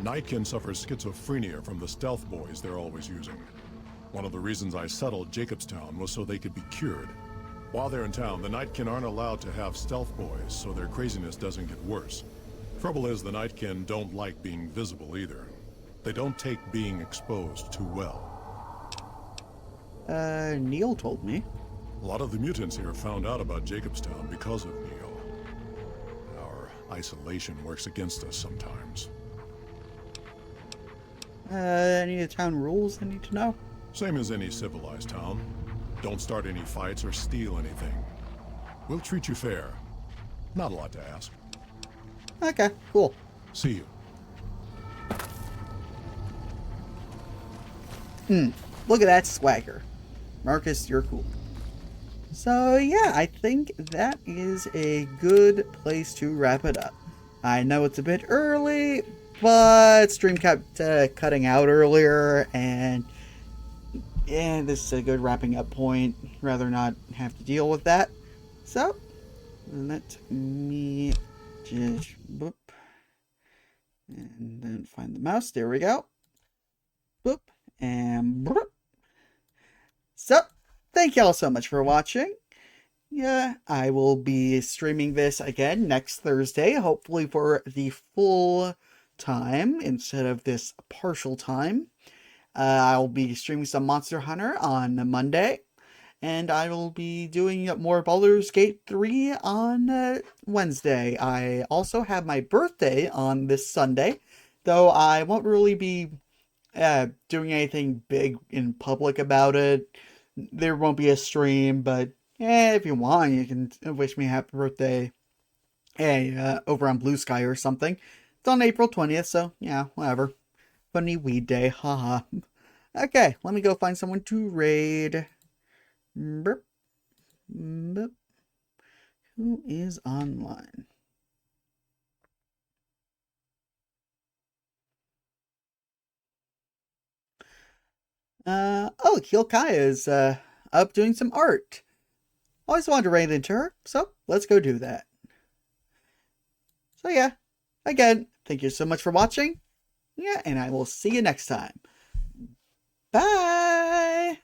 Nightkin suffers schizophrenia from the stealth boys they're always using. One of the reasons I settled Jacobstown was so they could be cured. While they're in town, the Nightkin aren't allowed to have stealth boys, so their craziness doesn't get worse. Trouble is, the Nightkin don't like being visible either. They don't take being exposed too well. Neil told me. A lot of the mutants here found out about Jacobstown because of Neil. Our isolation works against us sometimes. Any of the town rules I need to know? Same as any civilized town. Don't start any fights or steal anything. We'll treat you fair. Not a lot to ask. Okay, cool. See you. Look at that swagger. Marcus, you're cool. So yeah, I think that is a good place to wrap it up. I know it's a bit early, but stream kept cutting out earlier, and this is a good wrapping up point. Rather not have to deal with that. So let me just boop, and then find the mouse. There we go. Boop and boop. So thank y'all so much for watching. Yeah, I will be streaming this again next Thursday, hopefully for the full time instead of this partial time. I'll be streaming some Monster Hunter on Monday, and I will be doing more Baldur's Gate 3 on Wednesday. I also have my birthday on this Sunday, though I won't really be doing anything big in public about it. There won't be a stream, but if you want, you can wish me a happy birthday over on Blue Sky or something. It's on April 20th, so yeah, whatever. Funny weed day, haha. Okay, let me go find someone to raid. Burp. Burp. Who is online? Oh, Kyokaya is up doing some art. Always wanted to raid into her, so let's go do that. So yeah, again, thank you so much for watching. Yeah, and I will see you next time. Bye!